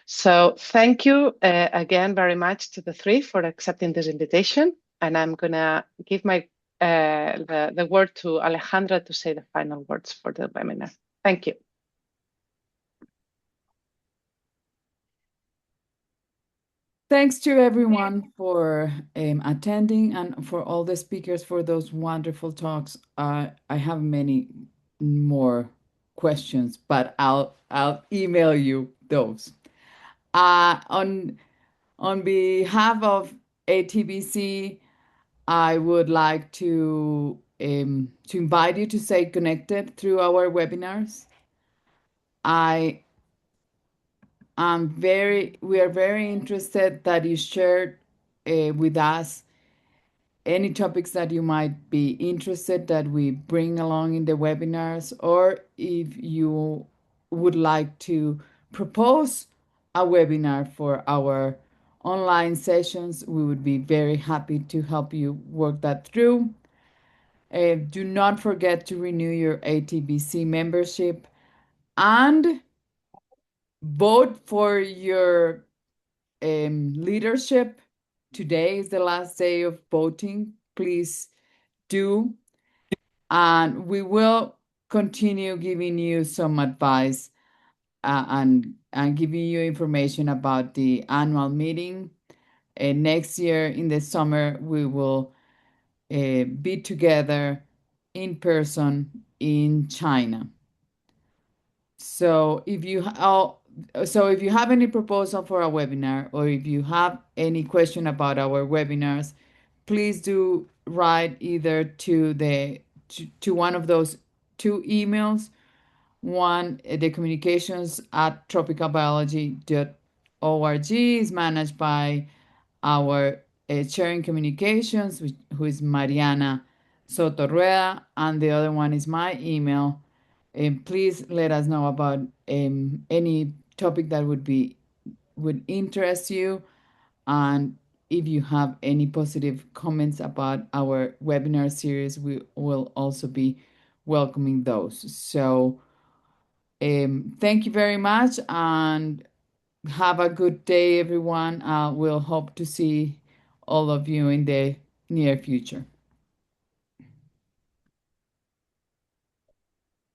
So thank you again very much to the 3 for accepting this invitation, and I'm gonna give my the word to Alejandra to say the final words for the webinar. Thank you. Thanks to everyone for attending, and for all the speakers for those wonderful talks. I have many more questions, but I'll email you those. On behalf of ATBC, I would like to invite you to stay connected through our webinars. We are very interested that you share with us any topics that you might be interested that we bring along in the webinars, or if you would like to propose a webinar for our online sessions, we would be very happy to help you work that through. Do not forget to renew your ATBC membership and vote for your leadership. Today is the last day of voting. Please do. And we will continue giving you some advice and giving you information about the annual meeting. Next year in the summer, we will be together in person in China. So if you have any proposal for a webinar, or if you have any question about our webinars, please do write either to one of those 2 emails. One, the communications at tropicalbiology.org is managed by our sharing communications, who is Mariana Soto-Rueda, and the other one is my email. Please let us know about any topic that would interest you, and if you have any positive comments about our webinar series, we will also be welcoming those. So thank you very much, and have a good day, everyone. We'll hope to see all of you in the near future.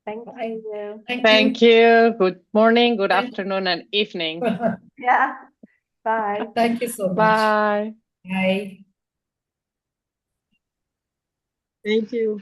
Thank you. Thank you. Good morning, good afternoon, and evening. Yeah. Bye. Thank you so much. Bye. Bye. Thank you.